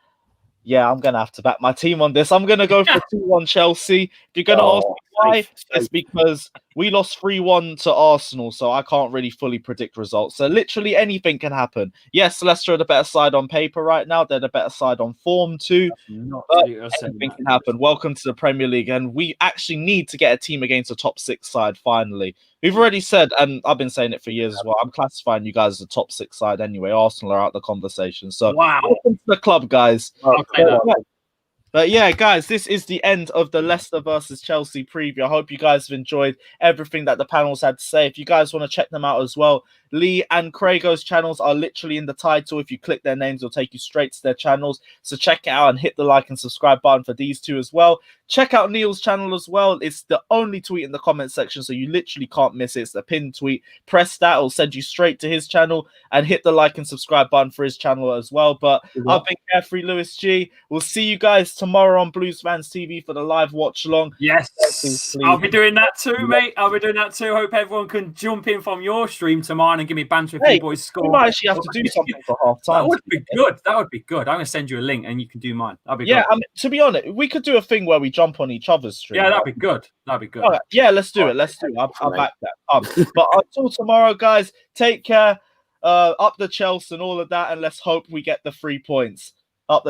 Speaker 1: yeah, I'm going to have to back my team on this. I'm going to go for 2-1 Chelsea. If you're going to ask me why, it's because we lost 3-1 to Arsenal, so I can't really fully predict results. So literally anything can happen. Yes, Leicester are the better side on paper right now. They're the better side on form too. But anything can happen. Welcome to the Premier League, and we actually need to get a team against a top 6 side finally. We've already said, and I've been saying it for years as well, I'm classifying you guys as a top 6 side anyway. Arsenal are out the conversation. So welcome to the club, guys. But yeah, guys, this is the end of the Leicester versus Chelsea preview. I hope you guys have enjoyed everything that the panels had to say. If you guys want to check them out as well, Lee and Craigo's channels are literally in the title. If you click their names, it'll take you straight to their channels. So check it out and hit the like and subscribe button for these two as well. Check out Neil's channel as well. It's the only tweet in the comment section, so you literally can't miss it. It's the pinned tweet. Press that. It'll send you straight to his channel, and hit the like and subscribe button for his channel as well. But I've been Carefree Lewis G. We'll see you guys tomorrow on Blues Fans TV for the live watch along.
Speaker 2: Yes, please. I'll be doing that too, mate. I'll be doing that too. Hope everyone can jump in from your stream tomorrow and give me banter if you boys score.
Speaker 1: We might actually have to do something for half time.
Speaker 2: That would be good. That would be good. I'm going to send you a link and you can do mine. That'd be good.
Speaker 1: I mean, to be honest, we could do a thing where we jump on each other's stream.
Speaker 2: Yeah, that'd be good. That'd be good.
Speaker 1: Right. Yeah, let's do it. Let's do it. I'll back that. But until tomorrow, guys, take care. Up the Chelsea and all of that, and let's hope we get the 3 points.